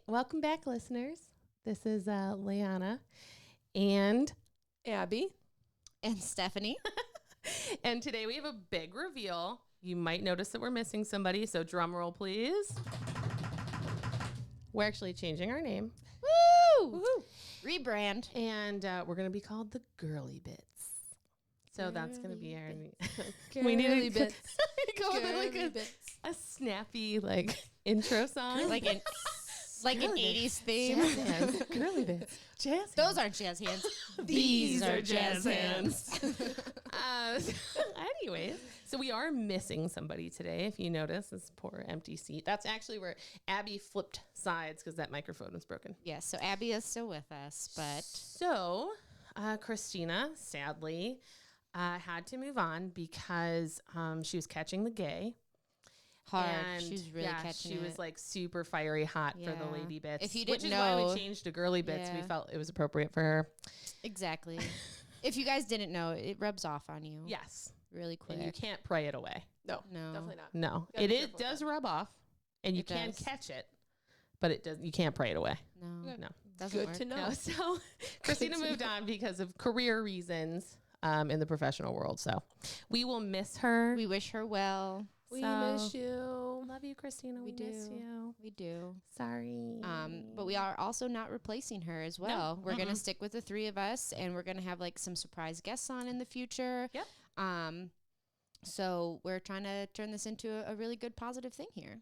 welcome back, listeners. This is Leanna and Abby. And Stephanie. and today we have a big reveal. You might notice that we're missing somebody, so drum roll, please. We're actually changing our name. Woo! Woohoo. Rebrand. And we're going to be called the Girly Bits. So that's going to be our We need to bits. go with Girly like bits. a snappy intro song. Like an 80s theme. Jazz hands. Girly Bits. Jazz Those hands. aren't jazz hands. These are jazz hands. Anyways, so we are missing somebody today. If you notice, this poor empty seat. That's actually where Abby flipped sides because that microphone was broken. Yes, so Abby is still with us, but So Christina, sadly, had to move on because she was catching the gay. hard. And She was really catching she it. was like super fiery hot for the Yeah. lady bits. If you which didn't is why know- we changed to girly bits. We Yeah. felt it was appropriate for her. Exactly. If you guys didn't know, it rubs off on you Yes. really quick. And you can't pray it away. No, No. definitely not. No, Gotta it be is, careful with does that. rub off, and you It can does. catch it, but it does. You can't pray it away. No. No. Doesn't Good work. to know. No. So Christina moved on because of career reasons in the professional world. So we will miss her. We wish her well. We So, miss you. Love you, Christina. We, We miss do. you. We do. Sorry. But we are also not replacing her as well. We're going to Mm-mm. stick with the three of us, and we're going to have like some surprise guests on in the future. Yep. So we're trying to turn this into a really good positive thing here.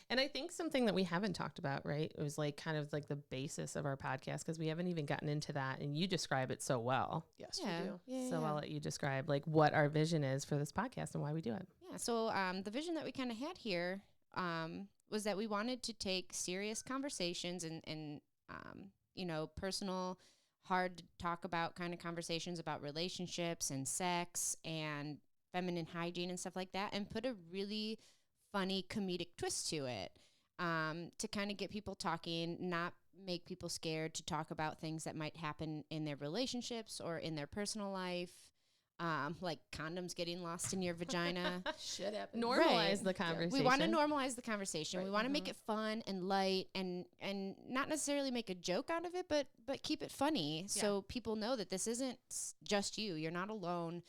And I think something that we haven't talked about, right? It was like kind of like the basis of our podcast because we haven't even gotten into that, and you describe it so well. Yes, we do. Yeah. So I'll let you describe like what our vision is for this podcast and why we do it. Yeah. So the vision that we kind of had here was that we wanted to take serious conversations and personal, hard to talk about kind of conversations about relationships and sex and feminine hygiene and stuff like that, and put a really funny comedic twist to it to kind of get people talking, not make people scared to talk about things that might happen in their relationships or in their personal life, like condoms getting lost in your vagina. Shit happens. Normalize Right. the conversation. We want to normalize the conversation. Right. We want to make it fun and light and not necessarily make a joke out of it, but keep it funny so people know that this isn't just you. You're not alone.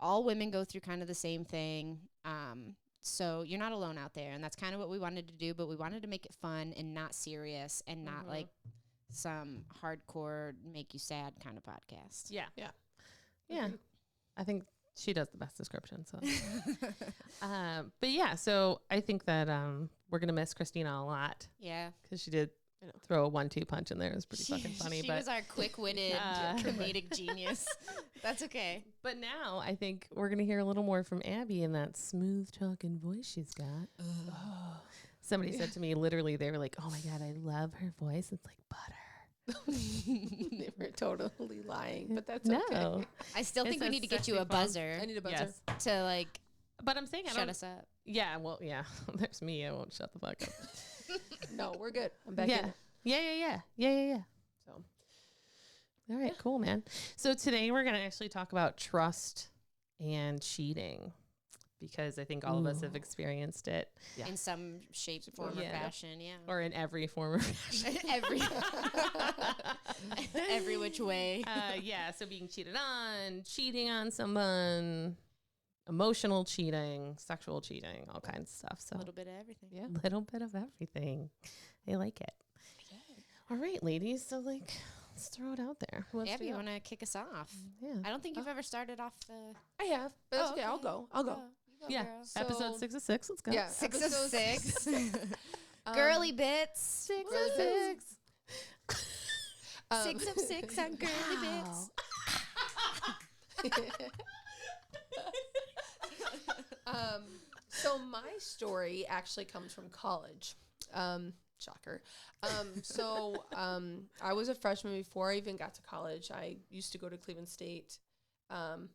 All women go through kind of the same thing. So you're not alone out there, and that's kind of what we wanted to do, but we wanted to make it fun and not serious and not like some hardcore make you sad kind of podcast. Yeah. Yeah. Yeah. I think she does the best description. So, but yeah, so I think that we're going to miss Christina a lot Yeah. because she did throw a 1-2 punch in there. It was pretty fucking funny. She But was our quick-witted comedic genius. That's okay. but now I think we're going to hear a little more from Abby in that smooth talking voice she's got. Somebody said to me, literally, they were like, oh my God, I love her voice. It's like butter. They were totally lying, but that's No. okay. I still It think we says need to get sexy you a funk. buzzer I need a buzzer. Yes. to like But I'm saying I shut don't. us up. Yeah, well, yeah. There's me. I won't shut the fuck up. No, we're good. I'm back yeah. in. Yeah. So All right, cool, man. So today we're going to actually talk about trust and cheating because I think all of us have experienced it Yeah. In some shape, form, Yeah. or fashion. Yeah. or in every form of fashion. every which way. Yeah, so being cheated on, cheating on someone, emotional cheating, sexual cheating, all kinds of stuff. So A little bit of everything. Yeah. a little bit of everything. I like it. All right, ladies. So let's throw it out there. who wants Abby, to you go? want to kick us off? Yeah. I don't think you've ever started off the. I have, but that's Oh, okay. I'll okay. go. I'll go. You go, Yeah. girl. Episode So- 6 of 6. Let's go. Yeah. 6 of episode 6. Um, Girly bits. 6 Girly of bits. 6. 6 of 6 on girly bits. So my story actually comes from college. Shocker. I was a freshman before I even got to college. I used to go to Cleveland State, do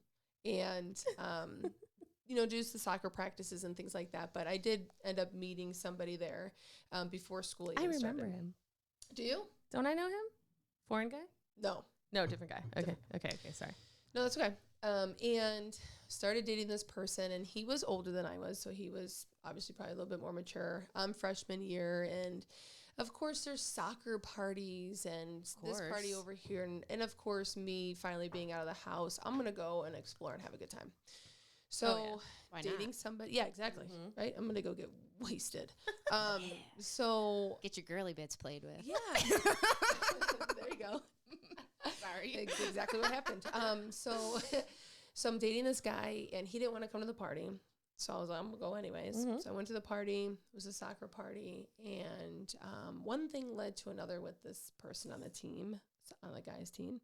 the soccer practices and things like that. But I did end up meeting somebody there before school even I remember started. him. Do you? Don't I know him? Foreign guy? No. No, different guy. Okay. Okay. Sorry. No, that's okay. And started dating this person, and he was older than I was, so he was obviously probably a little bit more mature. Freshman year, and of course, there's soccer parties and this party over here. And of course, me finally being out of the house, I'm going to go and explore and have a good time. So dating somebody. Yeah, exactly. Right. I'm going to go get wasted. So Get your girly bits played with. yeah, there you go. Sorry. Exactly what happened. So I'm dating this guy and he didn't want to come to the party. So I was like, I'm going to go anyways. So I went to the party. It was a soccer party. And one thing led to another with this person on the team, on the guy's team.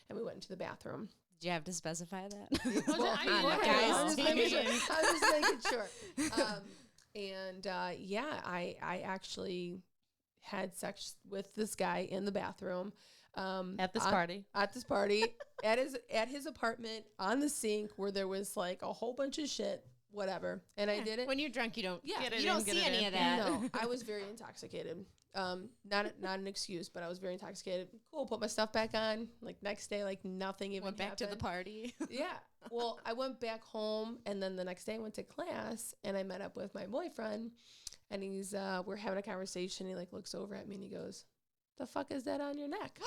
And we went into the bathroom. Did you have to specify that? I was just making sure. I actually had sex with this guy in the bathroom. At this party. At his apartment on the sink where there was like a whole bunch of shit. Whatever. And I did it. When you're drunk, you don't Get see any of that. No, I was very intoxicated. Not an excuse, but I was very intoxicated. Cool, put my stuff back on. Like next day, like nothing even Went back to the party. Yeah. Well, I went back home and then the next day I went to class and I met up with my boyfriend and he's we're having a conversation. He like looks over at me and he goes, "The fuck is that on your neck?"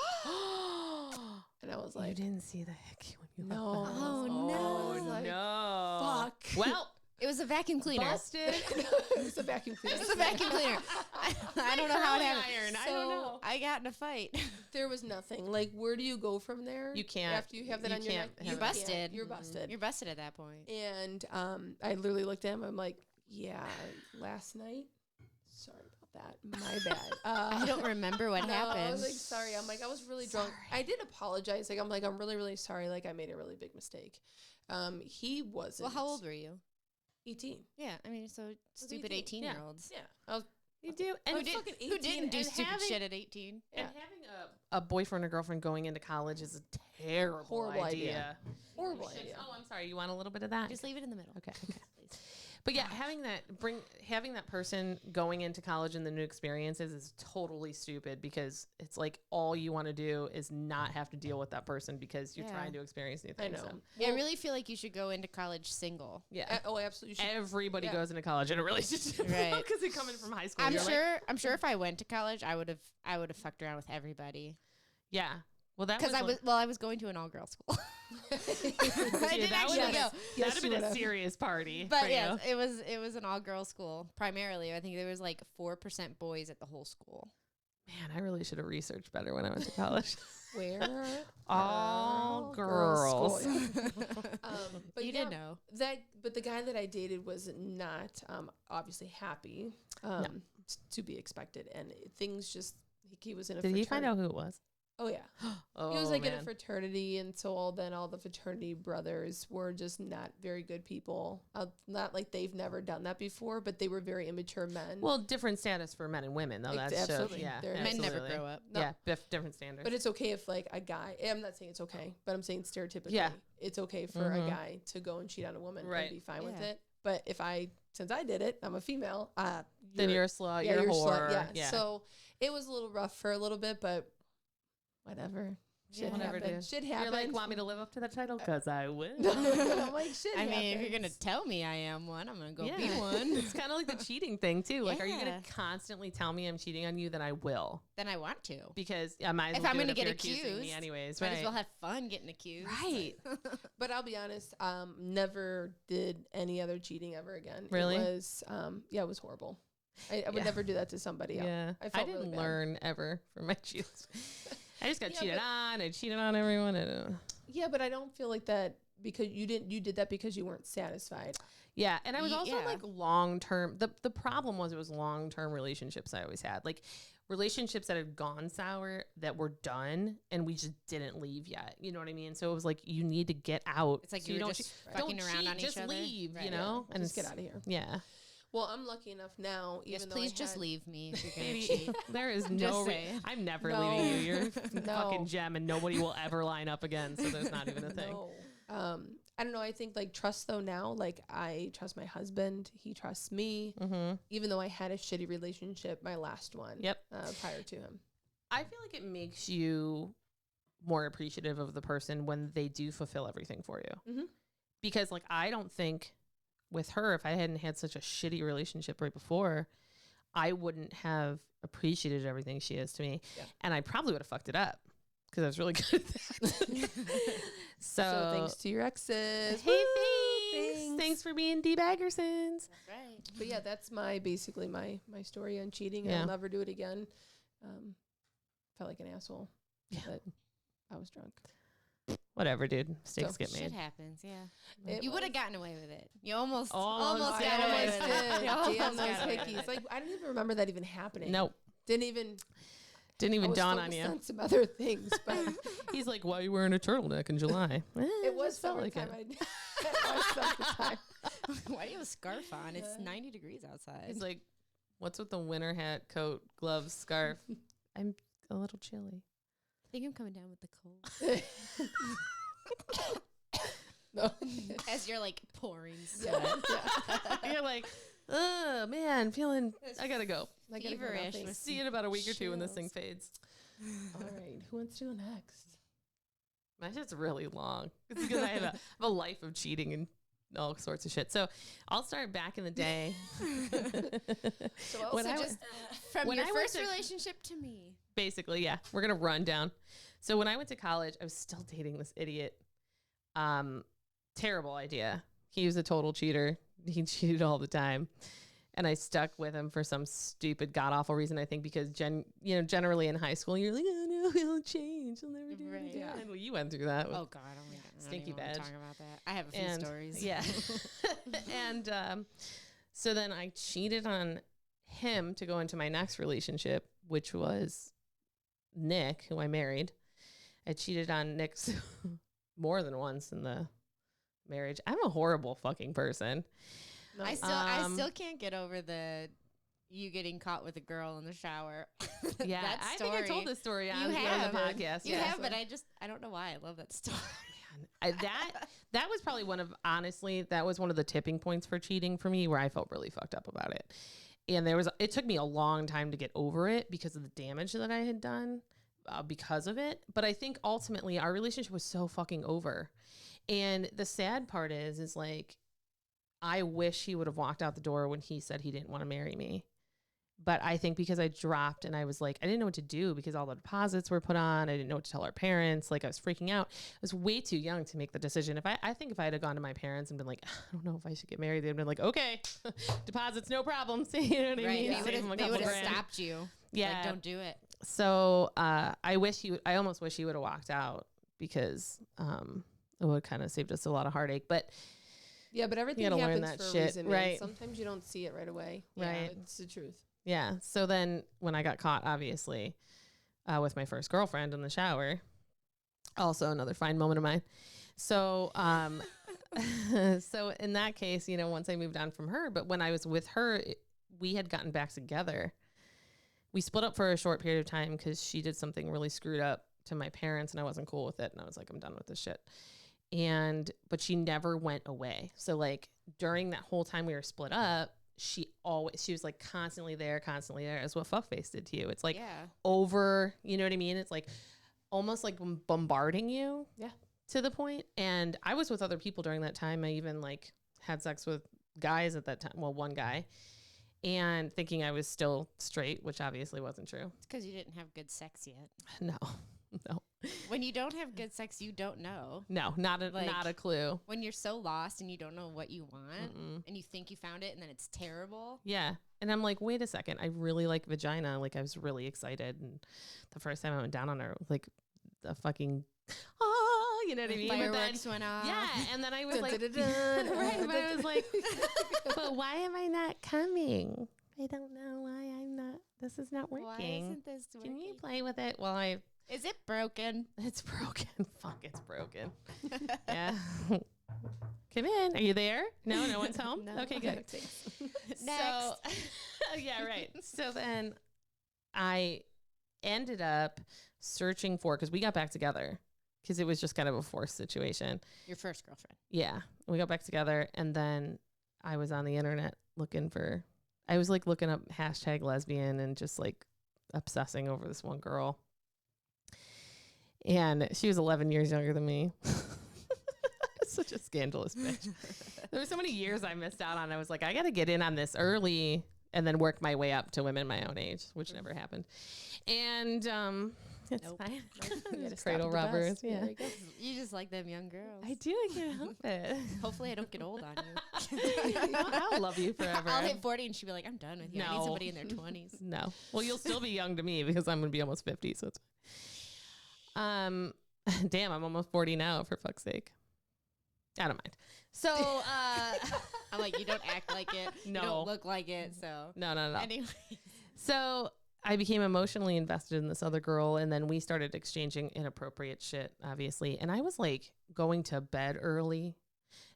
And I was like, you didn't see the hickey when you no. left the house. Oh, no. Like, no. fuck. Well, It was a vacuum cleaner. busted. It was a vacuum cleaner. It was a vacuum cleaner. I don't know how it happened. Iron. I So- don't know. I got in a fight. There was nothing. Like, where do you go from there? You can't. After you have that you on your neck, can't you have You're it. can't. busted. You're busted. You're busted at that point. And I literally looked at him. I'm like, yeah, last night. Sorry about that. My bad. I don't remember what No, happened. I was like, sorry. I'm like, I was really drunk. I did apologize. Like, I'm really, really sorry. Like, I made a really big mistake. He wasn't. Well, how old were you? 18. Yeah, I mean, so stupid 18. 18-year-olds. Yeah. I was You do. And who didn't- Who didn't do and stupid having- shit at 18? Yeah. And having a boyfriend or girlfriend going into college is a terrible Horrible idea. idea. horrible Should- idea. Oh, I'm sorry. You want a little bit of that? Just leave it in the middle. Okay. But yeah, having that person going into college and the new experiences is totally stupid because it's like all you want to do is not have to deal with that person because you're Yeah. trying to experience new I things. know. So, Yeah, I really feel like you should go into college single. yeah. Oh, absolutely. You should. Everybody Yeah. goes into college in a relationship Right. because they're coming from high school. I'm You're like, sure if I went to college, I would have fucked around with everybody. yeah. Well, that Because was I was going to an all girls school. I didn't actually would've go. been- Yes, that'd you have been a would've. serious party. But for yes, you. it was an all girls school primarily. I think there was like 4% boys at the whole school. Man, I really should have researched better when I went to college. Where? All girls' girls. school. But You yeah, did know. but the guy that I dated was not obviously happy. To be expected, and things just he was in a. Did he find out who it was? Oh yeah, Oh, he was like in a man. fraternity, and so all the fraternity brothers were just not very good people. Not like they've never done that before, but they were very immature men. Well, different status for men and women, though. Like, That's absolutely. yeah. They're- Men never absolutely. grow up. No. Yeah, different standards. But it's okay if like a guy. I'm not saying it's okay, but I'm saying stereotypically, Yeah. it's okay for a Mhm. guy to go and cheat on a woman Right. and be fine with Yeah. it. But since I did it, I'm a female. then you're a slut. yeah, you're a you're a whore. slut. Yeah. So it was a little rough for a little bit, but whatever. Shit Whatever, happened. dude. Shit You're happened. like, want me to live up to that title? Because I will. I'm like, shit I mean, if you're happens. gonna tell me I am one, I'm gonna go be Yeah. one. It's kind of like the cheating thing, too. Like, are you going Yeah. to constantly tell me I'm cheating on you? Then I will. Then I want to. Because I might as If well I'm do it gonna if get you're accusing me accused, anyways. Might Right. as well have fun getting accused. Right. But I'll be honest, never did any other cheating ever again. Really? It was, it was horrible. I would Yeah. never do that to somebody. Yeah. I I, felt didn't really bad. learn ever from my cheats. I just got Yeah, cheated but- on. I cheated on everyone. Yeah, but I don't feel like that because you did that because you weren't satisfied. Yeah, and I was also Yeah. like long term. The problem was it was long term relationships I always had, like relationships that had gone sour that were done, and we just didn't leave yet. You know what I mean? So it was like you need to get out. It's like so you were don't just che- fucking don't around cheat, on each just other. leave. Right. You know, and just get it's- out of here. Yeah, Well, I'm lucky enough now. Even Yes, though please I just had- leave me if you're gonna Maybe cheat. there is Just no. saying. I'm never No. leaving you. You're a No. fucking gem, and nobody will ever line up again. So there's not even a thing. No. I don't know. I think like trust though now, like I trust my husband. He trusts me, Mm-hmm. even though I had a shitty relationship, my last one. Yep. Prior to him. I feel like it makes you more appreciative of the person when they do fulfill everything for you. Mhm. Because, like, I don't think with her, if I hadn't had such a shitty relationship right before, I wouldn't have appreciated everything she is to me. Yeah. And I probably would have fucked it up because I was really good at that. So thanks to your exes. Hey, Woo, thanks. Thanks for being D Baggersons. That's right. But yeah, that's basically my story on cheating. Yeah. I'll never do it again. Felt like an asshole. Yeah. But I was drunk. Whatever, dude. Mistakes So get Shit made. happens, yeah. It You would have was- gotten away with it. You almost Almost got got away away with with it. did. You almost Damn those got away with hickeys. it. Like I didn't even remember that even happening. Nope. Didn't even Didn't I even was dawn on focused you. on some other things, but He's like, why are you wearing a turtleneck in July? it was felt like summertime. it. It was summertime. Why do you have a scarf on? It's Yeah. 90 degrees outside. He's like, what's with the winter hat, coat, gloves, scarf? I'm a little chilly. I think I'm coming down with the cold. No. As you're like pouring Yeah. sweat. You're like, oh man, I gotta go. I gotta go now, Feverish thanks. with See you in about a week or two when this thing chills. fades. All right, who wants to go next? My shit's really long. It's because I have a life of cheating and all sorts of shit. So I'll start back in the day. So When also I was- just From When your I went first to- relationship to me. Basically, yeah. We're gonna run down. So when I went to college, I was still dating this idiot. Terrible idea. He was a total cheater. He cheated all the time. And I stuck with him for some stupid god awful reason. I think because generally in high school you're like, oh no, he'll change. He'll never do it Right. again. Yeah. Well, you went through that. Oh God, oh my God. I don't Stinky even wanna badge. talk about that. I have a few And- stories. Yeah. And so then I cheated on him to go into my next relationship, which was Nick, who I married. I cheated on Nick more than once in the marriage. I'm a horrible fucking person. no. I Um, still can't get over the you getting caught with a girl in the shower. Yeah, That I think I story. told this story on, have. the podcast. You yeah. have, but I don't know why I love that story. That was probably that was one of the tipping points for cheating for me, where I felt really fucked up about it. And it took me a long time to get over it because of the damage that I had done because of it. But I think ultimately our relationship was so fucking over. And the sad part is like, I wish he would have walked out the door when he said he didn't want to marry me. But I think because I dropped and I was like, I didn't know what to do because all the deposits were put on. I didn't know what to tell our parents. Like I was freaking out. I was way too young to make the decision. I think if I had gone to my parents and been like, I don't know if I should get married, they'd been like, okay, deposits, no problem. You know what I mean? Right. Save them a They couple would have grand. stopped you. Yeah. Like, don't do it. So I almost wish he would have walked out because it would kind of saved us a lot of heartache. But yeah, but everything gotta learn happens that for shit, a reason, man. right. Sometimes you don't see it right away. Right. It's the truth. yeah, so then when I got caught, obviously, with my first girlfriend in the shower, also another fine moment of mine. So, so in that case, once I moved on from her, but when I was with her, we had gotten back together. We split up for a short period of time because she did something really screwed up to my parents and I wasn't cool with it. And I was like, I'm done with this shit. But she never went away. So like during that whole time we were split up, she was like constantly there. Is what fuckface did to you. It's like Yeah. over, you know what I mean? It's like almost like bombarding you. Yeah. To the point. And I was with other people during that time. I even like had sex with guys at that time. Well, one guy. And thinking I was still straight, which obviously wasn't true. It's because you didn't have good sex yet. No. When you don't have good sex, you don't know. No, not a clue. When you're so lost and you don't know what you want Mm-mm. and you think you found it and then it's terrible. Yeah. And I'm like, wait a second. I really like vagina. Like I was really excited. And the first time I went down on her, like the fucking, you know what I mean? But then- Fireworks went off. yeah. And then I was like, Dun-dun-dun-dun. right. But I was like, but why am I not coming? I don't know why this is not Why working. isn't this working? Can you play with it? Well, Is it broken? it's broken. Fuck, it's broken. Yeah. Come in. Are you there? No one's home? No. Okay, good. Next. So, yeah, right. So then I ended up searching for, because we got back together because it was just kind of a forced situation. Your first girlfriend. Yeah. We got back together and then I was on the internet I was like looking up hashtag lesbian and just like obsessing over this one girl. And she was 11 years younger than me. Such a scandalous bitch. There were so many years I missed out on. I was like, I got to get in on this early and then work my way up to women my own age, which never happened. And it's Nope. fine. You gotta Just stop cradle at the robbers. best. Yeah. There you go. You just like them young girls. I do. I can't help it. Hopefully I don't get old on you. I'll love you forever. I'll hit 40 and she'll be like, I'm done with you. I need No. somebody in their 20s. No. Well, you'll still be young to me because I'm gonna be almost 50. So it's damn, I'm almost 40 now, for fuck's sake. I don't mind. So I'm like, you don't act like it. No. You don't look like it. So, no. anyway. So I became emotionally invested in this other girl, and then we started exchanging inappropriate shit, obviously. And I was like going to bed early,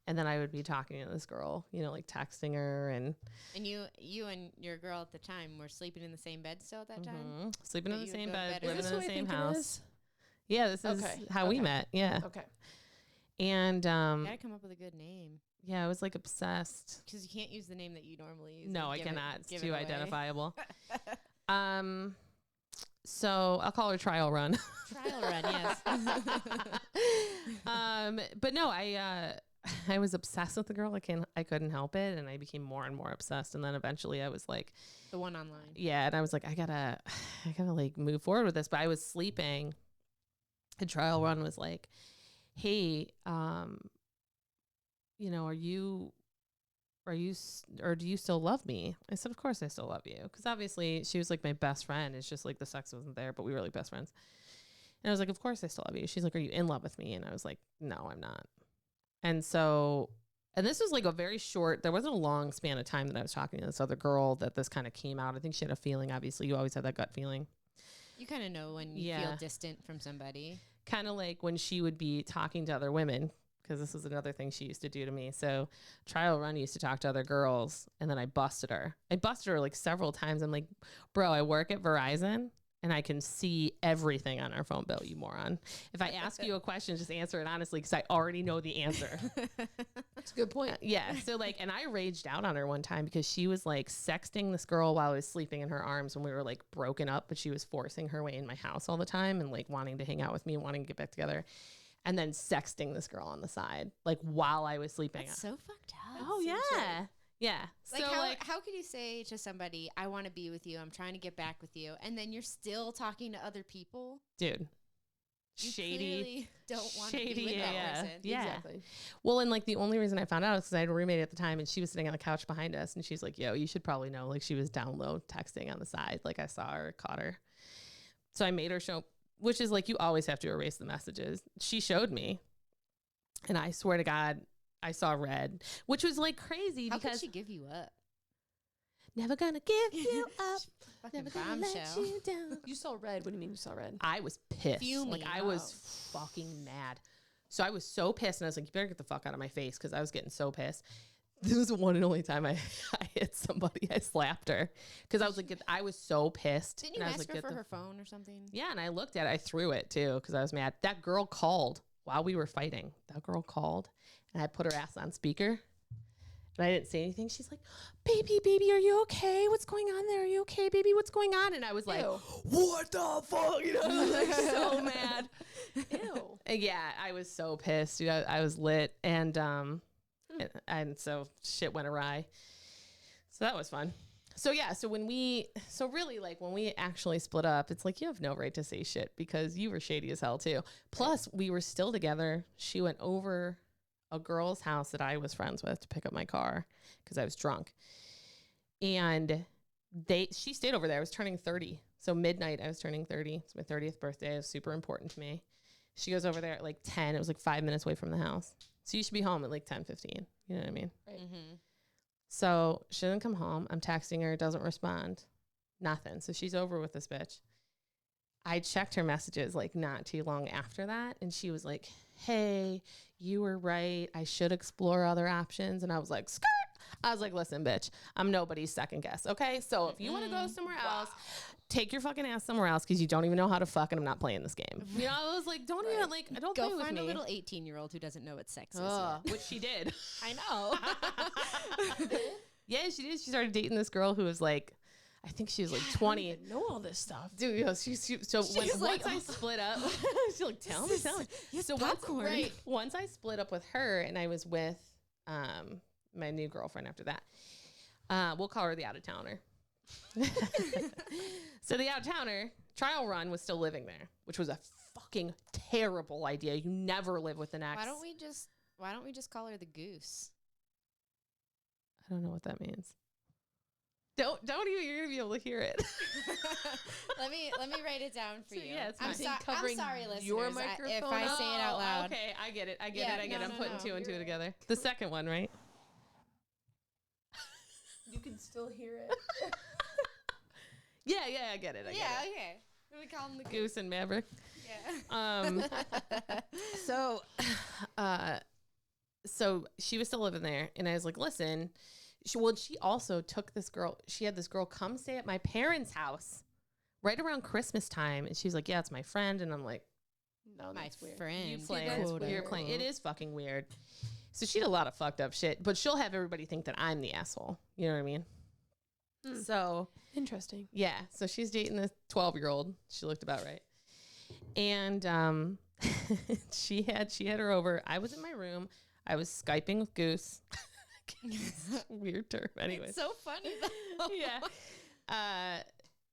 and then I would be talking to this girl, you know, like texting her and you and your girl at the time were sleeping in the same bed still at that time? sleeping But in the you would same go to bed, bed early? living Is in this the what I same think it house. is? Yeah, this is Okay, how we okay. met. Yeah. Okay. And You gotta come up with a good name. yeah, I was like obsessed. Because you can't use the name that you normally use. No, and I give it- cannot. It's give it too away. identifiable. So I'll call her Trial Run. Trial run, yes. But no, I was obsessed with the girl. I couldn't help it, and I became more and more obsessed. And then eventually, I was like, The one online. yeah, and I was like, I gotta like move forward with this. But I was sleeping, and Trial Run was like, hey, you know, or do you still love me? I said, of course I still love you. Because obviously she was like my best friend. It's just like the sex wasn't there, but we were like best friends. And I was like, of course I still love you. She's like, are you in love with me? And I was like, no, I'm not. And so, and this was like a very short, there wasn't a long span of time that I was talking to this other girl that this kind of came out. I think she had a feeling. Obviously, you always have that gut feeling. You kind of know when you Yeah. feel distant from somebody. Kind of like when she would be talking to other women, because this was another thing she used to do to me. So Trial Run used to talk to other girls, and then I busted her. I busted her like several times. I'm like, bro, I work at Verizon, and I can see everything on our phone bill, you moron. If I ask you a question, just answer it honestly, because I already know the answer. That's a good point. Yeah. So like, and I raged out on her one time because she was like sexting this girl while I was sleeping in her arms when we were like broken up, but she was forcing her way in my house all the time and like wanting to hang out with me and wanting to get back together. And then sexting this girl on the side, like while I was sleeping. That's so fucked up. Oh yeah. Yeah. Like, so how could you say to somebody, I want to be with you, I'm trying to get back with you, and then you're still talking to other people? dude, You shady. clearly don't want to be Shady, with that yeah. person. Yeah. Exactly. Well, and like the only reason I found out is because I had a roommate at the time and she was sitting on the couch behind us and she's like, yo, you should probably know. Like she was down low texting on the side. Like I saw her, caught her. So I made her show, which is like, you always have to erase the messages. She showed me. And I swear to God, I saw red, which was like crazy How could because she give you up? never gonna give you up. Fucking Never gonna let bombshell. you down. You saw red. What do you mean you saw red? I was pissed. Fuming. Like I was fucking mad. So I was so pissed and I was like, you better get the fuck out of my face because I was getting so pissed. This was the one and only time I hit somebody. I slapped her because I was like, I was so pissed. Didn't you and I was ask like, her "Get for the her phone or something? Yeah, and I looked at it. I threw it too because I was mad. That girl called while we were fighting. That girl called and I put her ass on speaker. And I didn't say anything. She's like, baby, are you okay? What's going on there? Are you okay, baby? What's going on? And I was like, Ew. what the fuck? You know, I was like so mad. Ew. And yeah, I was so pissed. Dude, I was lit. And so shit went awry. So that was fun. So yeah, so when we actually split up, it's like you have no right to say shit because you were shady as hell too. Plus, we were still together. She went over a girl's house that I was friends with to pick up my car because I was drunk. And she stayed over there. I was turning 30. So midnight, I was turning 30. It's my 30th birthday. It was super important to me. She goes over there at like 10. It was like 5 minutes away from the house. So you should be home at like 10:15. You know what I mean? Right. Mm-hmm. So she doesn't come home. I'm texting her, doesn't respond. Nothing. So she's over with this bitch. I checked her messages like not too long after that. And she was like, hey, you were right. I should explore other options. And I was like, skirt. I was like, listen, bitch, I'm nobody's second guess. Okay. So if you want to go somewhere else, take your fucking ass somewhere else because you don't even know how to fuck and I'm not playing this game. You know, I was like, don't even like, don't Go play with find a me. little 18-year-old who doesn't know what sex is Ugh, yet. which she did. I know. Yeah, she did. She started dating this girl who was like, I think she was like 20. I know all this stuff. Dude, you know, once I split up, she's like, tell me. Yes, So popcorn. once I split up with her and I was with my new girlfriend after that, we'll call her the out of towner. So the out-of-towner trial run was still living there, which was a fucking terrible idea. You never live with an ex. Why don't we just call her the goose? I don't know what that means. Don't even, you're gonna be able to hear it. let me write it down for So, you. yeah, it's I'm, fine. I'm Covering sorry, listeners. your If microphone I say it out loud. Okay, I get it. Yeah, I'm no, putting no. two and two You're right. together. The second one, right? You can still hear it. Yeah, I get it. I Yeah, get it. okay. We call him the goose. Goose and Maverick. Yeah. So, so she was still living there, and I was like, listen, she also took this girl. She had this girl come stay at my parents' house right around Christmas time, and she was like, yeah, it's my friend, and I'm like, No, My that's weird. friend. you See, playing? that's You're weird. playing. It is fucking weird. So she had a lot of fucked up shit, but she'll have everybody think that I'm the asshole. You know what I mean? Hmm. So Interesting. yeah, so she's dating this 12-year-old. She looked about right, and she had her over. I was in my room. I was Skyping with Goose. Weird term. Anyways, It's so funny though. yeah.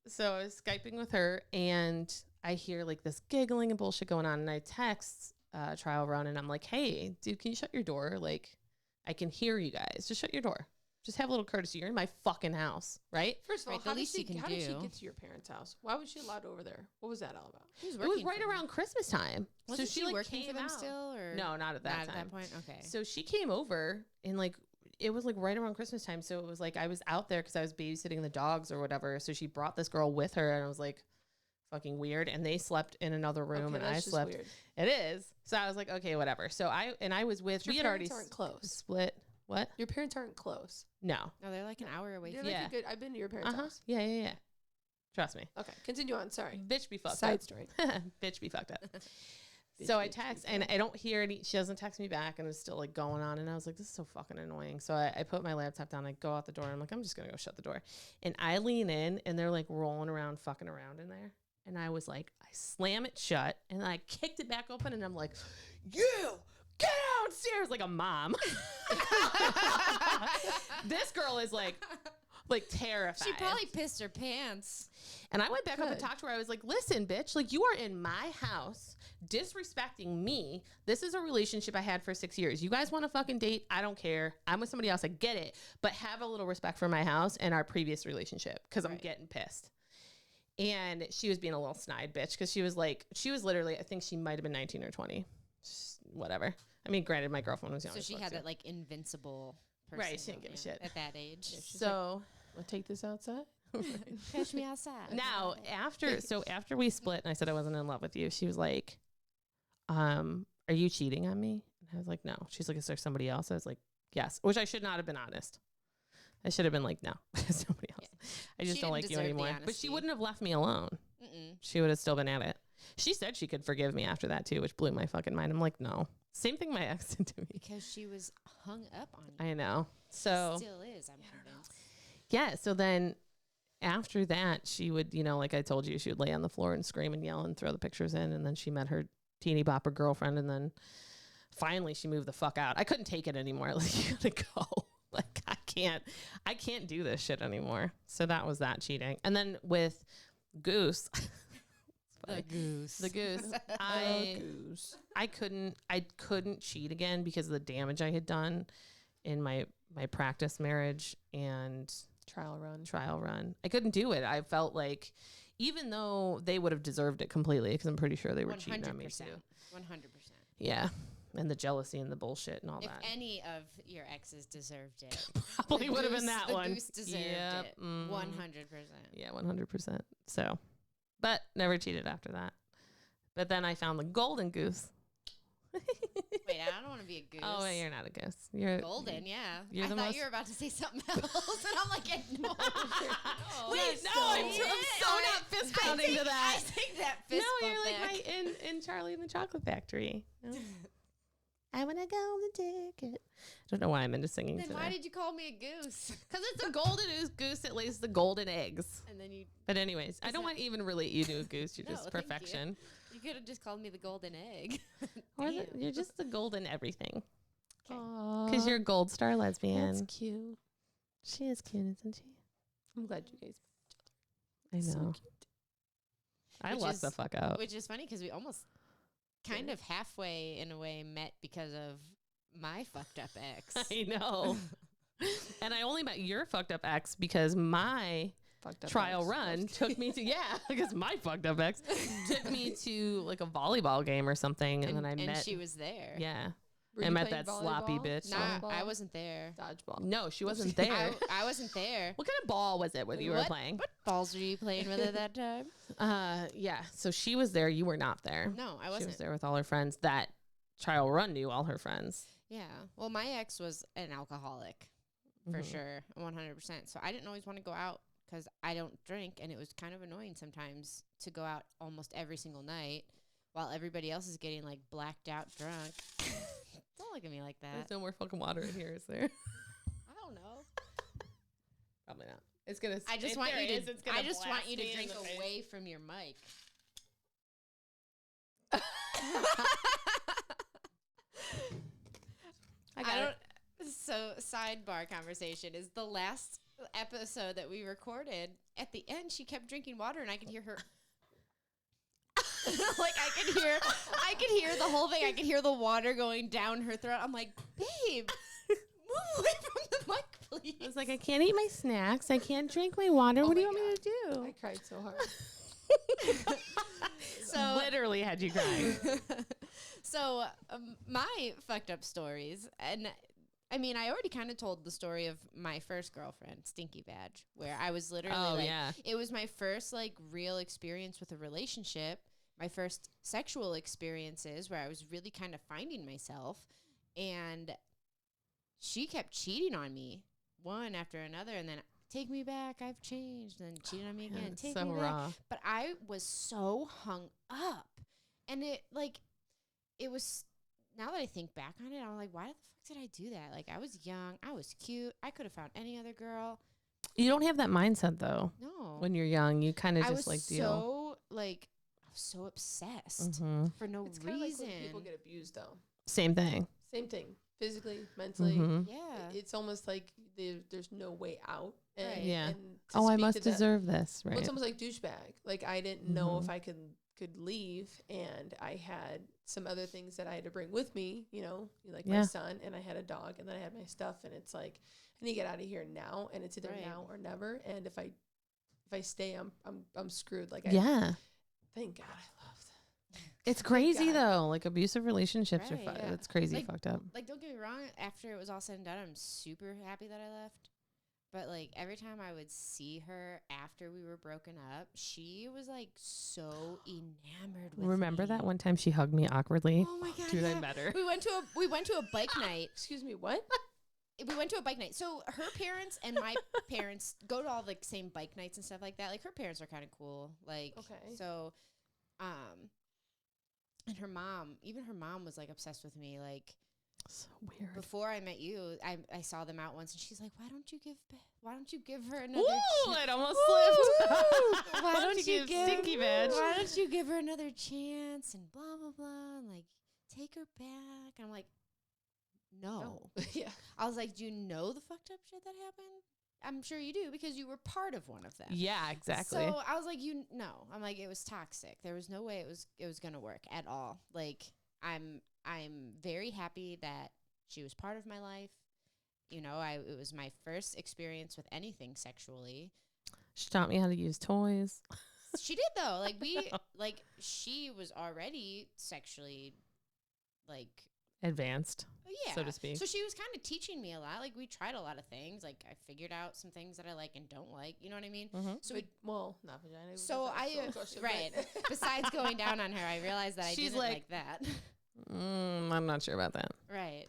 So I was Skyping with her, and I hear like this giggling and bullshit going on, and I text Trial Run, and I'm like, hey, dude, can you shut your door? Like, I can hear you guys. Just shut your door. Just have a little courtesy. You're in my fucking house, right? First of all, Right, the how did least she you can how did she do. get to your parents' house? Why was she allowed over there? What was that all about? He was It was working right for them. around Christmas time. Wasn't so she like, working for came them out. still, or No, not at that not time. at that point? Okay. So she came over, and like it was like right around Christmas time. So it was like I was out there because I was babysitting the dogs or whatever. So she brought this girl with her, and I was like, fucking weird. And they slept in another room, Okay, and that's I just slept. weird. It is. So I was like, okay, whatever. So I was with. Your We had already parents aren't close. split. What? Your parents aren't close. No. No, they're like an hour away They're from like Yeah. a good. I've been to your parents' house. Yeah. Trust me. Okay, continue on. Sorry. Bitch be fucked Side up. story. Bitch be fucked up. Bitch, So I bitch, text bitch, and bitch. I don't hear any. She doesn't text me back, and it's still like going on. And I was like, this is so fucking annoying. So I put my laptop down. I go out the door. And I'm like, I'm just gonna go shut the door. And I lean in, and they're like rolling around, fucking around in there. And I was like, I slam it shut, and I kicked it back open, and I'm like, you get downstairs like a mom. This girl is like terrified. She probably pissed her pants. And I went back up and Good. talked to her. I was like, listen, bitch, like you are in my house disrespecting me. This is a relationship I had for 6 years. You guys want to fucking date? I don't care. I'm with somebody else. I get it. But have a little respect for my house and our previous relationship because I'm Right. getting pissed. And she was being a little snide bitch because she was literally, I think she might have been 19 or 20. Just whatever. I mean, granted, my girlfriend was young. So as she fuck, had too. that like invincible Right, she didn't give a personality shit. at that age. So Wanna take this outside. Catch me outside. now after we split and I said I wasn't in love with you, she was like, are you cheating on me? And I was like, no. She's like, is there somebody else? I was like, yes, which I should not have been honest. I should have been like, no, somebody else. I just She don't didn't like you deserve the anymore. But she honesty. wouldn't have left me alone. Mm-mm. She would have still been at it. She said she could forgive me after that too, which blew my fucking mind. I'm like, no. Same thing my ex did to me. Because she was hung up on you. I know. So Still is, I'm convinced. yeah, so then after that, she would, like I told you, she would lay on the floor and scream and yell and throw the pictures in. And then she met her teeny bopper girlfriend. And then finally she moved the fuck out. I couldn't take it anymore. Like, you gotta go. Like, I can't do this shit anymore. So that was that cheating. And then with Goose, The goose. the Goose, Goose. I couldn't cheat again because of the damage I had done in my practice marriage and Trial run. trial run. I couldn't do it. I felt like, even though they would have deserved it completely, because I'm pretty sure they were cheating on me 100%. too. 100%. Yeah, and the jealousy and the bullshit and all If that. any of your exes deserved it, Probably the would have been goose- that the one. goose deserved Yep, it. mhm. 100%. Yeah, 100%. So, but never cheated after that. But then I found the golden goose. Wait, I don't want to be a goose. Oh, wait, you're not a goose. You're Golden, yeah. you're I the thought most- you were about to say something else, and I'm like, no. Wait, no, I'm so not fist pounding to that. I take that fist No, bump you're like back. in Charlie and the Chocolate Factory. No? I want to go the ticket. I don't know why I'm into singing Then today. why did you call me a goose? Because it's a golden goose that lays the golden eggs. And then you But anyways, I don't that- want to even relate you to a goose. You're No, just thank you. perfection. could have just called me the golden egg. Or Damn. you're just the golden everything. Because Because you're a gold star lesbian. that's cute. She is cute, isn't she? I'm glad you guys I So know. cute. I Which lucked the is- fuck out. Which is funny because we almost kind of halfway in a way met because of my fucked up ex. I know. And I only met your fucked up ex because my Fucked up trial ex. run took me to, because my fucked up ex took me to like a volleyball game or something. And then I met. she was there. Yeah. Were I you met playing that sloppy volleyball, bitch. Nah, softball, I wasn't there. dodgeball. No, she wasn't there. I wasn't there. What kind of ball was it with you were What- playing? What balls were you playing with at that time? Yeah. So she was there. You were not there. No, I She was wasn't. there with all her friends. That trial run knew all her friends. Yeah. Well, my ex was an alcoholic for Mhm. sure, 100%. So I didn't always want to go out because I don't drink, and it was kind of annoying sometimes to go out almost every single night while everybody else is getting like blacked out drunk. Don't look at me like that. There's no more fucking water in here, is there? I don't know. Probably not. It's gonna. I just if want there you is, to. it's gonna I just want blast you me to in drink the face. away from your mic. I got it. So sidebar conversation is the last episode that we recorded. At the end, she kept drinking water, and I could hear her. Like I could hear the whole thing. I could hear the water going down her throat. I'm like, babe, move away from the mic, please. I was like, I can't eat my snacks. I can't drink my water. Oh What do you my want me to do? I cried so hard. So Literally had you crying. So my fucked up stories, and I mean, I already kind of told the story of my first girlfriend, Stinky Badge, where I was literally Oh, like, yeah. it was my first like real experience with a relationship, my first sexual experiences where I was really kind of finding myself, and she kept cheating on me one after another, and then take me back, I've changed, and then cheated on me again, It's take so me back. raw. But I was so hung up, and it was, now that I think back on it, I'm like, why the fuck did I do that? Like, I was young, I was cute, I could have found any other girl. You don't have that mindset though. No, When you're young, you kind of I just was like deal. so like, I was so obsessed Mhm. for no It's kind of like reason. when people get abused, though. Same thing. Same thing, physically, mentally. Mhm. Yeah, It's almost like there's no way out. And, Right. Yeah. and to Oh, I speak must to that- deserve this, Well, right? it's almost like douchebag. Like I didn't know if Mhm. I could leave, and I had some other things that I had to bring with me. You know, like Yeah. my son, and I had a dog, and then I had my stuff, and it's like I need to get out of here now, and it's either Right. now or never. And if I stay, I'm screwed. Like Yeah. thank God I loved. It's crazy God. though. Like abusive relationships are Right, fucked. yeah. It's crazy Like- fucked up. like don't get me wrong. After it was all said and done, I'm super happy that I left. But like every time I would see her after we were broken up, she was like so enamored with Remember me. that one time she hugged me awkwardly? Oh my god! Dude, I yeah. met her. We went to a bike night. Excuse me, what? We went to a bike night. So her parents and my parents go to all the same bike nights and stuff like that. Like her parents are kind of cool. Like Okay. so, and her mom, even her mom was like obsessed with me. Like So weird. before I met you, I saw them out once, and she's like, "Why don't you give her another? Ooh, chance? it almost slipped. Why don't you give Stinky Badge? Why don't you give her another chance?" And blah blah blah, and like take her back. And I'm like, no. Yeah. I was like, do you know the fucked up shit that happened? I'm sure you do because you were part of one of them. Yeah, exactly. So I was like, no. I'm like, it was toxic. There was no way it was gonna work at all. Like I'm very happy that she was part of my life. You know, it was my first experience with anything sexually. She taught me how to use toys. She did though. Like she was already sexually like Advanced, yeah, so to speak. So she was kind of teaching me a lot. Like we tried a lot of things. Like I figured out some things that I like and don't like. You know what I mean? Mm-hmm. So Well, not vagina. So that's I also a question, right. but- Besides going down on her, I realized that I She's didn't like- like that. I'm not sure about that. Right.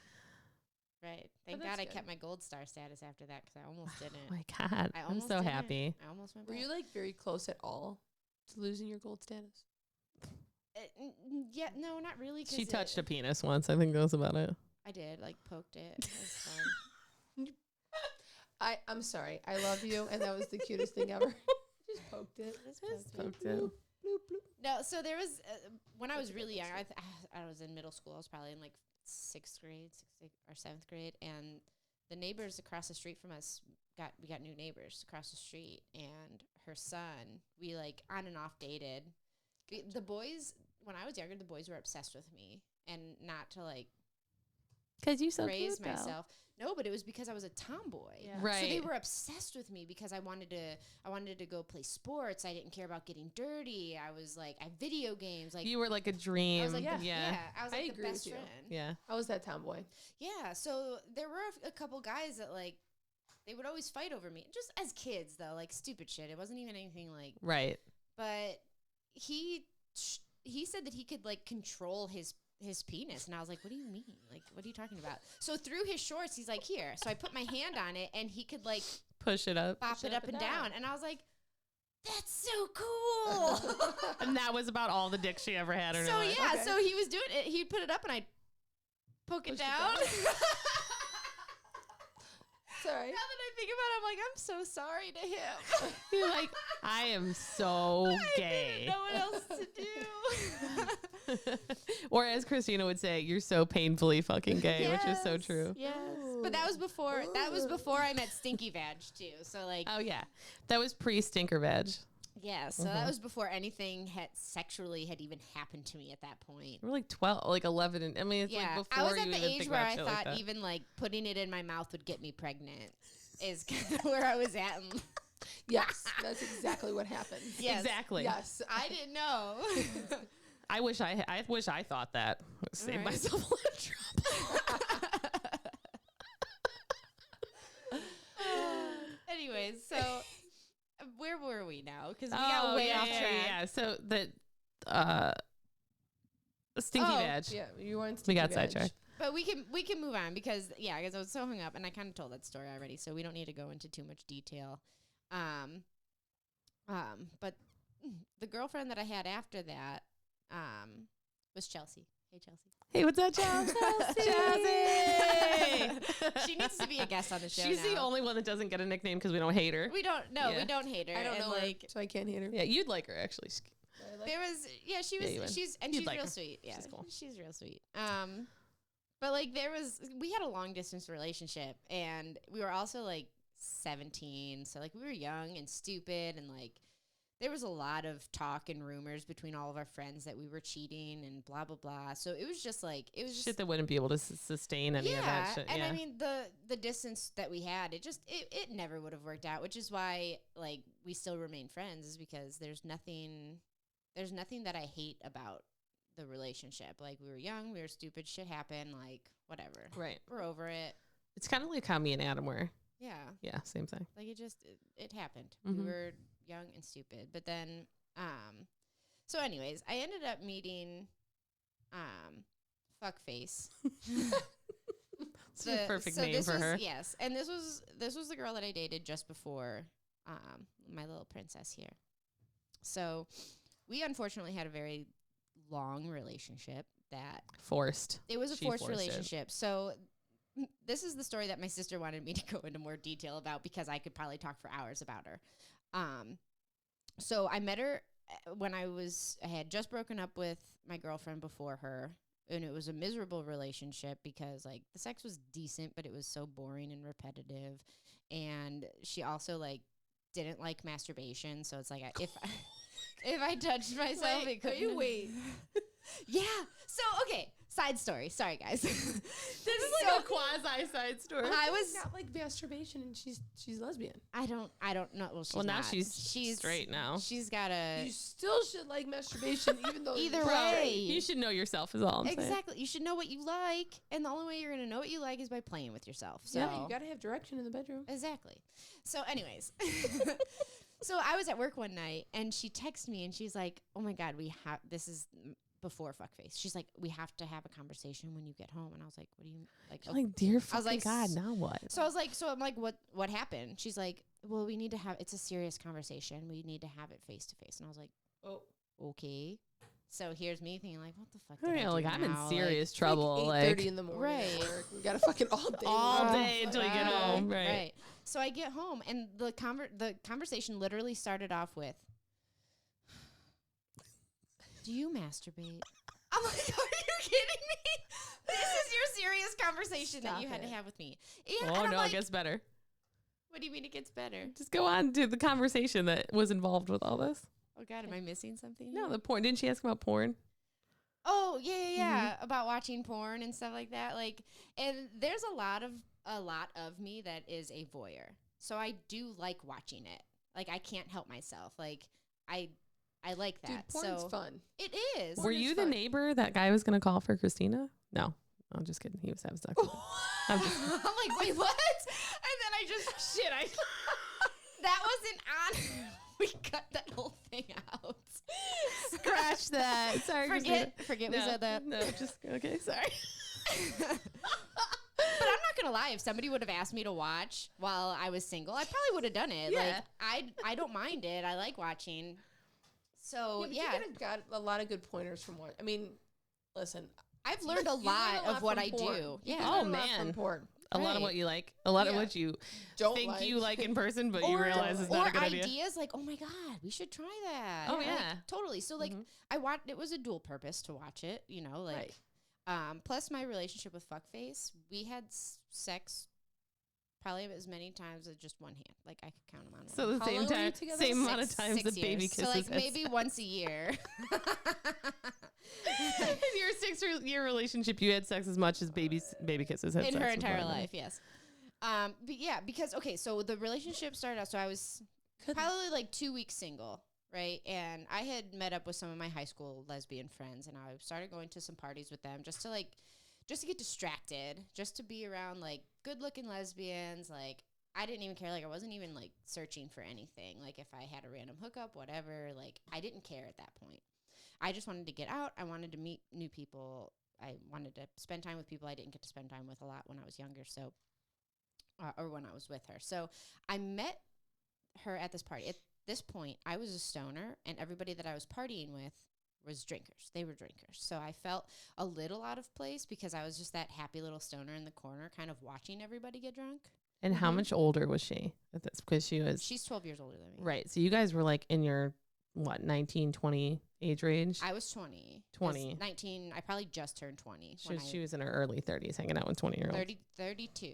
Thank that's God I good. kept my gold star status after that because I almost Oh didn't. my God. I I'm almost so didn't. happy. I almost went Were back. you like very close at all to losing your gold status? Yeah, no, not really. 'cause She touched a penis once. I think that was about it. I did, like poked it. It was fun. I'm sorry. I love you, and that was the cutest thing ever. Just poked it. Just poked it. Poked it. Bloop, bloop. No, so there was when I was really young. I was in middle school. I was probably in like sixth or seventh grade, and the neighbors across the street from us we got new neighbors across the street, and her son, we like on and off dated. The boys, when I was younger, the boys were obsessed with me, and not to like Because you so praise cute, though. myself. No, but it was because I was a tomboy. Yeah. Right. So they were obsessed with me because I wanted to go play sports. I didn't care about getting dirty. I was like, I video games. Like You were like a dream. I was like, Yeah. yeah. I was I like the agree with best you. friend. Yeah. I was that tomboy. Yeah. So there were a couple guys that like, they would always fight over me. Just as kids though, like stupid shit. It wasn't even anything like, Right. but he said that he could like control his penis, and I was like, what do you mean? Like, what are you talking about? So through his shorts, he's like, here. So I put my hand on it, and he could like Push it up. bop it up and down. And I was like, that's so cool. And that was about all the dick she ever had in her So life. yeah, Okay. so he was doing it. He'd put it up, and I'd poke it Push it down. down. Sorry. Now that I think about it, I'm like, I'm so sorry to him. You're like, I am so I gay. didn't know what else to do. Or as Christina would say, you're so painfully fucking gay, which is so Yes, true. Yes, but that was before. That was before I met Stinky Vag too. So like, Oh yeah, that was pre-stinker veg. yeah. So that was before anything had sexually had even happened to me at that point. We're like 12, like 11. And, I mean, it's Yeah, like before I was you at the even age think where about I shit like thought that. even like putting it in my mouth would get me pregnant. Is kind of where I was at. Yes, that's exactly what happened. Yes. Exactly. Yes. I didn't know. I wish I thought that. Save right. myself a lot of trouble. Anyways, so where were we now? Because we got way off track. Yeah. So the stinky veg. Yeah, you weren't. We got sidetracked. But we can move on because I was so hung up, and I kind of told that story already, so we don't need to go into too much detail. But the girlfriend that I had after that was Chelsea. Hey, Chelsea. Hey, what's up, Chelsea? Chelsea. She needs to be a guest on the show. She's now. the only one that doesn't get a nickname because we don't hate her. We don't. No, Yeah. we don't hate her. I don't and know her, like so I can't hate her. Yeah, you'd like her actually. there was. Yeah, she was. you would. She's You'd like real her. sweet. Yeah, She's cool. She's real sweet. But like we had a long distance relationship, and we were also like 17, so like we were young and stupid, and like there was a lot of talk and rumors between all of our friends that we were cheating and blah blah blah. So it was just like Shit that wouldn't be able to sustain any of that shit. and yeah. I mean the distance that we had, it never would have worked out, which is why like we still remain friends, is because there's nothing that I hate about the relationship. Like we were young, we were stupid, shit happened, like whatever. Right. We're over it. It's kind of like how me and Adam were. Yeah. Yeah, same thing. Like it happened. Mhm. We were young and stupid. But then so anyways, I ended up meeting Fuckface. It's the perfect name this for was, her. Yes. And this was the girl that I dated just before my little princess here. So we unfortunately had a very long relationship that Forced. it was a She forced forced it. relationship. So this is the story that my sister wanted me to go into more detail about because I could probably talk for hours about her. So I met her when I had just broken up with my girlfriend before her, and it was a miserable relationship because like the sex was decent, but it was so boring and repetitive. And she also like didn't like masturbation, so it's like if I touched myself, it couldn't. Wait. Yeah. So okay. Side story. Sorry, guys. This is like a quasi side story. I It's was. not like masturbation, and she's lesbian. I don't know. Well, she's Well, now not. she's straight now. She's got a. You still should like masturbation, even though Either you're way. straight. You should know yourself is all I'm saying. Exactly. You should know what you like, and the only way you're gonna know what you like is by playing with yourself. So Yeah, you gotta have direction in the bedroom. exactly. So, anyways, so I was at work one night, and she texted me, and she's like, "Oh my God, we have this is." Before Fuckface, she's like, we have to have a conversation when you get home, and I was like, what do you like? You're like, dear I was fucking like, God, now what? So I was like, I'm like, what happened? She's like, well, we need to have, it's a serious conversation. We need to have it face to face. And I was like, Oh, okay. So here's me thinking like, what the fuck? Oh, Did I yeah, do like I'm in now? serious like trouble. 8:30 in the morning. Right. At work. We got a fucking all day. All long. day until you get home, right. So I get home, and the conversation literally started off with, do you masturbate? I'm like, are you kidding me? This is your serious conversation that Stop you had to it. have with me. Yeah, Oh and I'm no, like, it gets better. What do you mean it gets better? Just go on to the conversation that was involved with all this. Oh God, am I missing something? No, here? the porn. Didn't she ask about porn? Oh yeah, about watching porn and stuff like that. Like, and there's a lot of me that is a voyeur. So I do like watching it. Like, I can't help myself. Like, I like that. Dude, porn's fun. It is. Were you the neighbor that guy was gonna call for Christina? No, I'm just kidding. He was having sex. I'm like, wait, what? And then I just that wasn't on. We cut that whole thing out. Scratch that. Sorry, Forget we said that. No, just okay. Sorry. But I'm not gonna lie. If somebody would have asked me to watch while I was single, I probably would have done it. Yeah. Like, I don't mind it. I like watching. So but yeah, you could've got a lot of good pointers from what. I mean, listen, I've learned a you lot learn of what from I porn. do. You Yeah. can Oh, learn a lot man. from porn. A lot of Right. what you like, a lot of Yeah. what you Don't think like. you like in person, but you Or- realize it's or not a good idea. ideas like, oh my God, we should try that. Oh, Like, yeah. totally. So like, Mhm. I watched. It was a dual purpose to watch it. You know, like, plus my relationship with Fuckface, we had sex probably as many times as just one hand. Like, I could count them on one. So the How same long were you time, together? same amount of Six times that baby years. kisses. So like has maybe sex. once a year. In your 6-year relationship, you had sex as much as baby kisses had In sex her with entire one another. life, yes. But yeah, because okay, so the relationship started out. So I was probably like 2 weeks single, right? And I had met up with some of my high school lesbian friends, and I started going to some parties with them just to get distracted, just to be around like good-looking lesbians. Like, I didn't even care. Like, I wasn't even like searching for anything. Like, if I had a random hookup, whatever. Like, I didn't care at that point. I just wanted to get out. I wanted to meet new people. I wanted to spend time with people I didn't get to spend time with a lot when I was younger. So, or when I was with her. So I met her at this party. At this point, I was a stoner, and everybody that I was partying with was drinkers. They were drinkers. So I felt a little out of place because I was just that happy little stoner in the corner, kind of watching everybody get drunk. And how much older was she at this? Because she was She's 12 years older than me. right. So you guys were like in your 19, 20 age range. I was 20. 20. I was 19. I probably just turned 20. She was in her early 30s, hanging out with 20-year-olds. 32.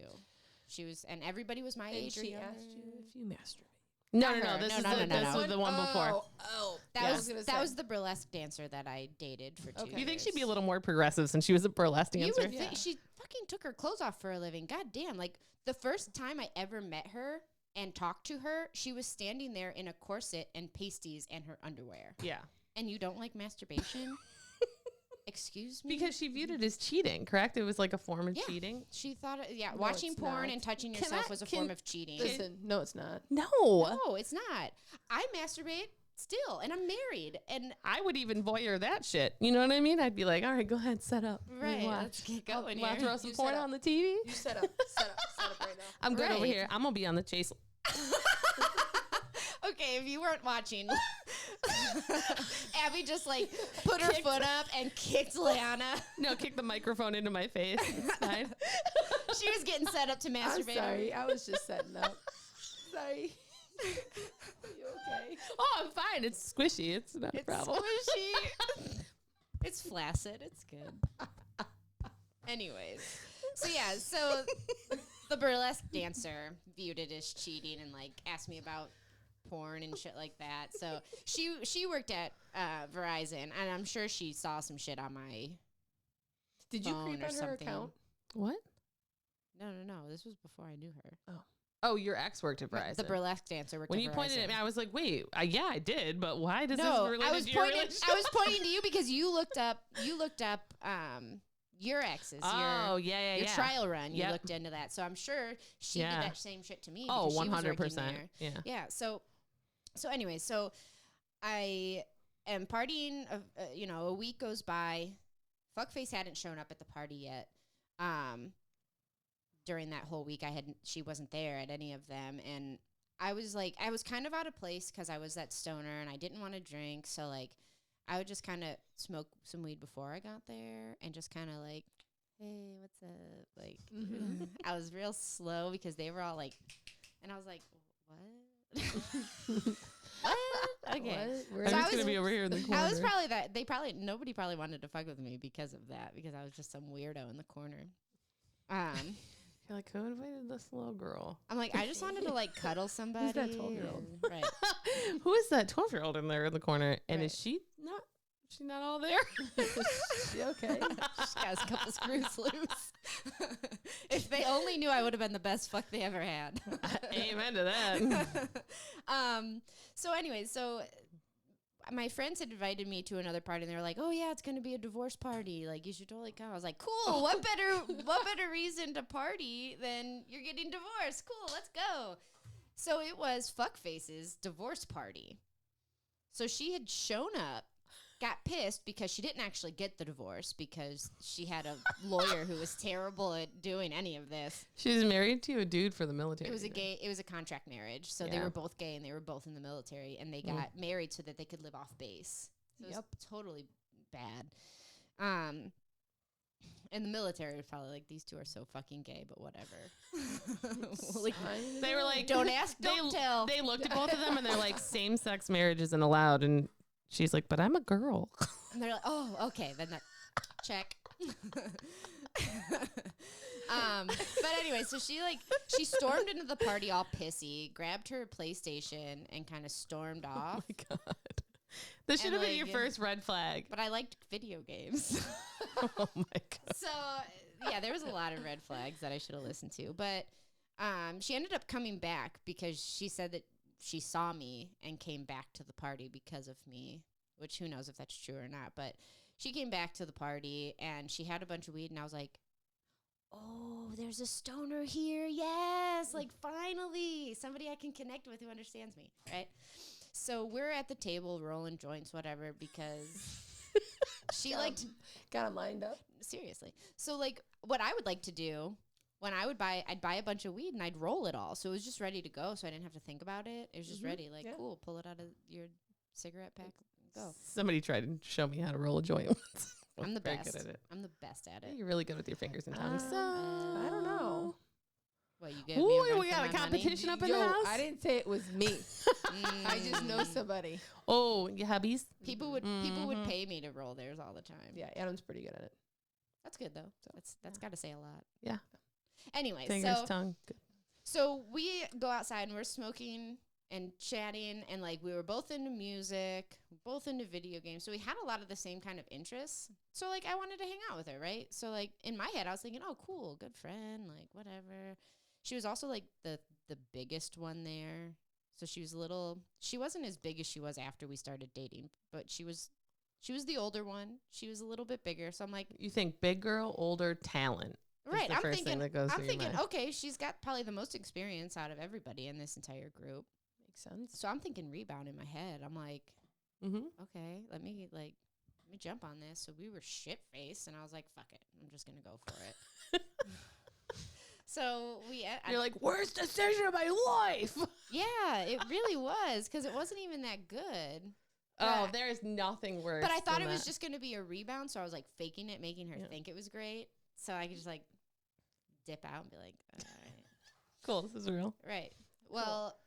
She was, and everybody was my age. Or she younger. asked you if you masturbate. No, Not no, no. her. This No, is no, the, no, this no. was the one before. Oh, That yeah, I was gonna that say. was the burlesque dancer that I dated for 2 Okay. years. You think she'd be a little more progressive since she was a burlesque dancer? You would Yeah. think she fucking took her clothes off for a living. God damn. Like, the first time I ever met her and talked to her, she was standing there in a corset and pasties and her underwear. Yeah. And you don't like masturbation? Excuse me? Because she viewed it as cheating, correct? It was like a form of Yeah. cheating. She thought, No, watching it's porn not. and touching Can yourself I- was a can- form of cheating. Listen, no, it's not. No. No, it's not. I masturbate still, and I'm married. And I would even voyeur that shit. You know what I mean? I'd be like, all right, go ahead, set up. right, Watch. let's get going Want to here. throw some You porn set up. on the TV? You set up right now. I'm good over Right. here. I'm going to be on the chase. Okay, if you weren't watching, Abby just like put her foot up and kicked Leanna. No, kick the microphone into my face. It's fine. She was getting set up to I'm masturbate. sorry. I was just setting up. Sorry. you okay? Oh, I'm fine. It's squishy. It's not a It's problem. squishy. It's flaccid. It's good. Anyways, so yeah, so the burlesque dancer viewed it as cheating and like asked me about porn and shit like that. So she worked at Verizon, and I'm sure she saw some shit on my Did you phone creep or on her something. account? What? No. This was before I knew her. Oh, your ex worked at Verizon. The burlesque dancer worked When at you pointed at Verizon. me, I was like, wait, yeah, I did, but why does No, this relate I was to your pointing. relationship? I was pointing to you because you looked up your exes. Oh, your trial run. You Yep. looked into that, so I'm sure she Yeah. did that same shit to me. Oh, because she was working 100%. there. Yeah. Yeah. So anyway, so I am partying. A week goes by. Fuckface hadn't shown up at the party yet. During that whole week, she wasn't there at any of them, and I was kind of out of place because I was that stoner and I didn't want to drink. So like, I would just kind of smoke some weed before I got there and just kind of like, hey, what's up? Like, I was real slow because they were all like, and I was like, what? What? Okay. What? I'm So I just going was- to be over here in the corner. I was probably that. Nobody probably wanted to fuck with me because of that, because I was just some weirdo in the corner. You're like, who invited this little girl? I'm like, I just wanted to like cuddle somebody. Who's that 12-year-old? and- Right. Who is that 12-year-old in there in the corner? And Right. is she not all there? She okay? She got a couple screws loose. If they only knew, I would have been the best fuck they ever had. Amen to that. So anyways, so my friends had invited me to another party and they were like, oh yeah, it's going to be a divorce party. Like you should totally come. I was like, cool. What better reason to party than you're getting divorced? Cool. Let's go. So it was Fuckface's divorce party. So she had shown up, got pissed because she didn't actually get the divorce because she had a lawyer who was terrible at doing any of this. She was married to a dude for the military. It was a contract marriage. So they Yeah. were both gay and they were both in the military and they got married so that they could live off base. So it was totally bad. And the military was probably like, these two are so fucking gay, but whatever. Like, They were like, don't ask, don't tell. They looked at both of them and they're like, same-sex marriage isn't allowed. And she's like, but I'm a girl. And they're like, oh, okay, then that check. But anyway, so she stormed into the party all pissy, grabbed her PlayStation, and kind of stormed off. Oh my God. This should And, have been your like, first red flag. But I liked video games. Oh my God. So yeah, there was a lot of red flags that I should have listened to. But she ended up coming back because she said that she saw me and came back to the party because of me, which who knows if that's true or not. But she came back to the party and she had a bunch of weed and I was like, oh, there's a stoner here. Yes, like finally somebody I can connect with who understands me, right? So we're at the table rolling joints, whatever, because she liked... Got him lined up. Seriously. So like what I would like to do when I'd buy a bunch of weed and I'd roll it all. So it was just ready to go. So I didn't have to think about it. It was just ready. Like, cool, pull it out of your cigarette pack. Go. Somebody tried to show me how to roll a joint once. I'm the Very best. good at it. I'm the best at it. You're really good with your fingers and tongues. I don't know. What, you gave me a Ooh, run we for got a my money? competition up in Yo, the house. I didn't say it was me. I just know somebody. Oh, you hubbies. People would pay me to roll theirs all the time. Yeah, Adam's pretty good at it. That's good though. That's got to say a lot. Yeah. Anyway, Fingers, tongue. Good. So we go outside and we're smoking and chatting and like we were both into music, both into video games. So we had a lot of the same kind of interests. So like I wanted to hang out with her, right? So like in my head I was thinking, "Oh, cool, good friend, like whatever." She was also like the biggest one there. So she wasn't as big as she was after we started dating, but she was the older one. She was a little bit bigger. So I'm like, You think big girl, older, talent. right, the I'm first thing thinking that goes I'm through your thinking, mind. okay, she's got probably the most experience out of everybody in this entire group. Makes sense. So I'm thinking rebound in my head. I'm like, Mm-hmm. okay, let me jump on this. So we were shit faced, and I was like, fuck it, I'm just gonna go for it. So You're like, worst decision of my life. yeah, it really was because it wasn't even that good. Oh, But- there is nothing worse. But I thought than it was that. just gonna be a rebound, so I was like faking it, making her Yeah. think it was great, so I could just like dip out and be like, all right. Cool. This is real. Right. Well,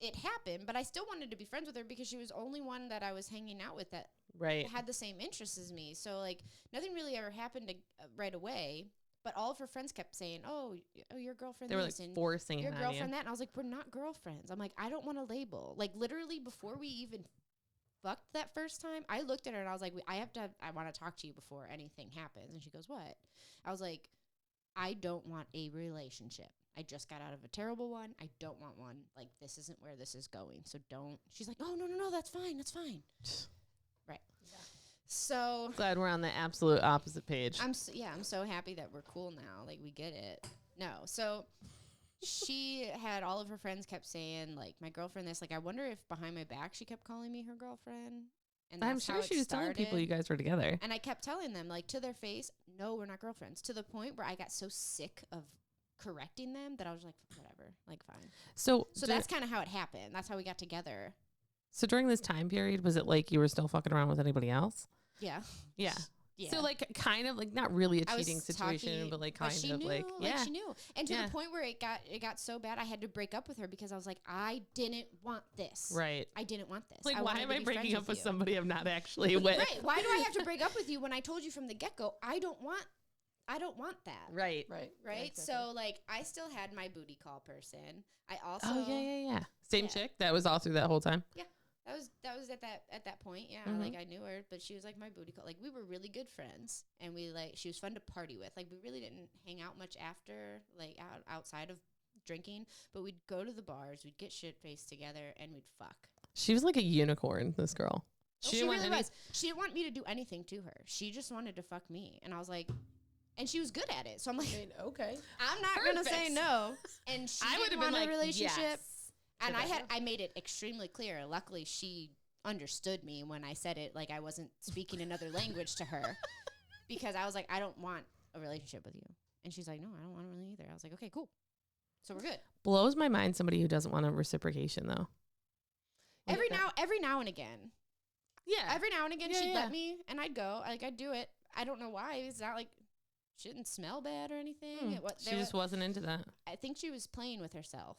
it happened, but I still wanted to be friends with her because she was the only one that I was hanging out with that Right. had the same interests as me. So like nothing really ever happened right away. But all of her friends kept saying, "Oh, your girlfriend They were like this and forcing your it on girlfriend you. that," and I was like, "We're not girlfriends." I'm like, I don't want a label. Like literally before we even fucked that first time, I looked at her and I was like, I want to talk to you before anything happens. And she goes, "What?" I was like, I don't want a relationship. I just got out of a terrible one. I don't want one. Like, this isn't where this is going. So don't. She's like, "Oh, no, that's fine. That's fine." Right. Yeah. So Glad we're on the absolute opposite page. I'm so happy that we're cool now. Like, we get it. No. So she had all of her friends kept saying, like, my girlfriend this. Like, I wonder if behind my back she kept calling me her girlfriend. And I'm that's sure how she it was telling people started. you guys were together. And I kept telling them, like, to their face, no, we're not girlfriends. To the point where I got so sick of correcting them that I was like, whatever, like, fine. So So that's kind of how it happened. That's how we got together. So during this time period, was it like you were still fucking around with anybody else? Yeah. Yeah. Yeah. So like kind of like not really a I was cheating situation, talking- but like but kind she of knew, like yeah. she knew. And to Yeah. the point where it got so bad I had to break up with her because I was like, I didn't want this. Right. I didn't want this. Like I why wanted am to I be breaking friends up with you. somebody I'm not actually with? Right. Why do I have to break up with you when I told you from the get-go I don't want I don't want that. Right. Right. Right. Yeah, exactly. So like I still had my booty call person. I also Oh yeah. Same Yeah. chick that was all through that whole time. that was at that point. Yeah. Mhm. Like I knew her, but she was like my booty call. Like we were really good friends and she was fun to party with. Like we really didn't hang out much after, like outside of drinking, but we'd go to the bars, we'd get shit faced together and we'd fuck. She was like a unicorn, this girl. She didn't want really any- was. She didn't want me to do anything to her. She just wanted to fuck me. And I was like, and she was good at it. So I'm like, I mean, okay. I'm not going to say Perfect. no. And she I would didn't have been want like, a relationship. yes. And Okay. I made it extremely clear. Luckily, she understood me when I said it. Like I wasn't speaking another language to her because I was like, I don't want a relationship with you. And she's like, no, I don't want one either. I was like, okay, cool. So we're good. Blows my mind somebody who doesn't want a reciprocation though. Every now and again. Yeah. Every now and again, Yeah, she'd yeah. let me, and I'd go. Like I'd do it. I don't know why. It's not like she didn't smell bad or anything. She just wasn't into that. I think she was playing with herself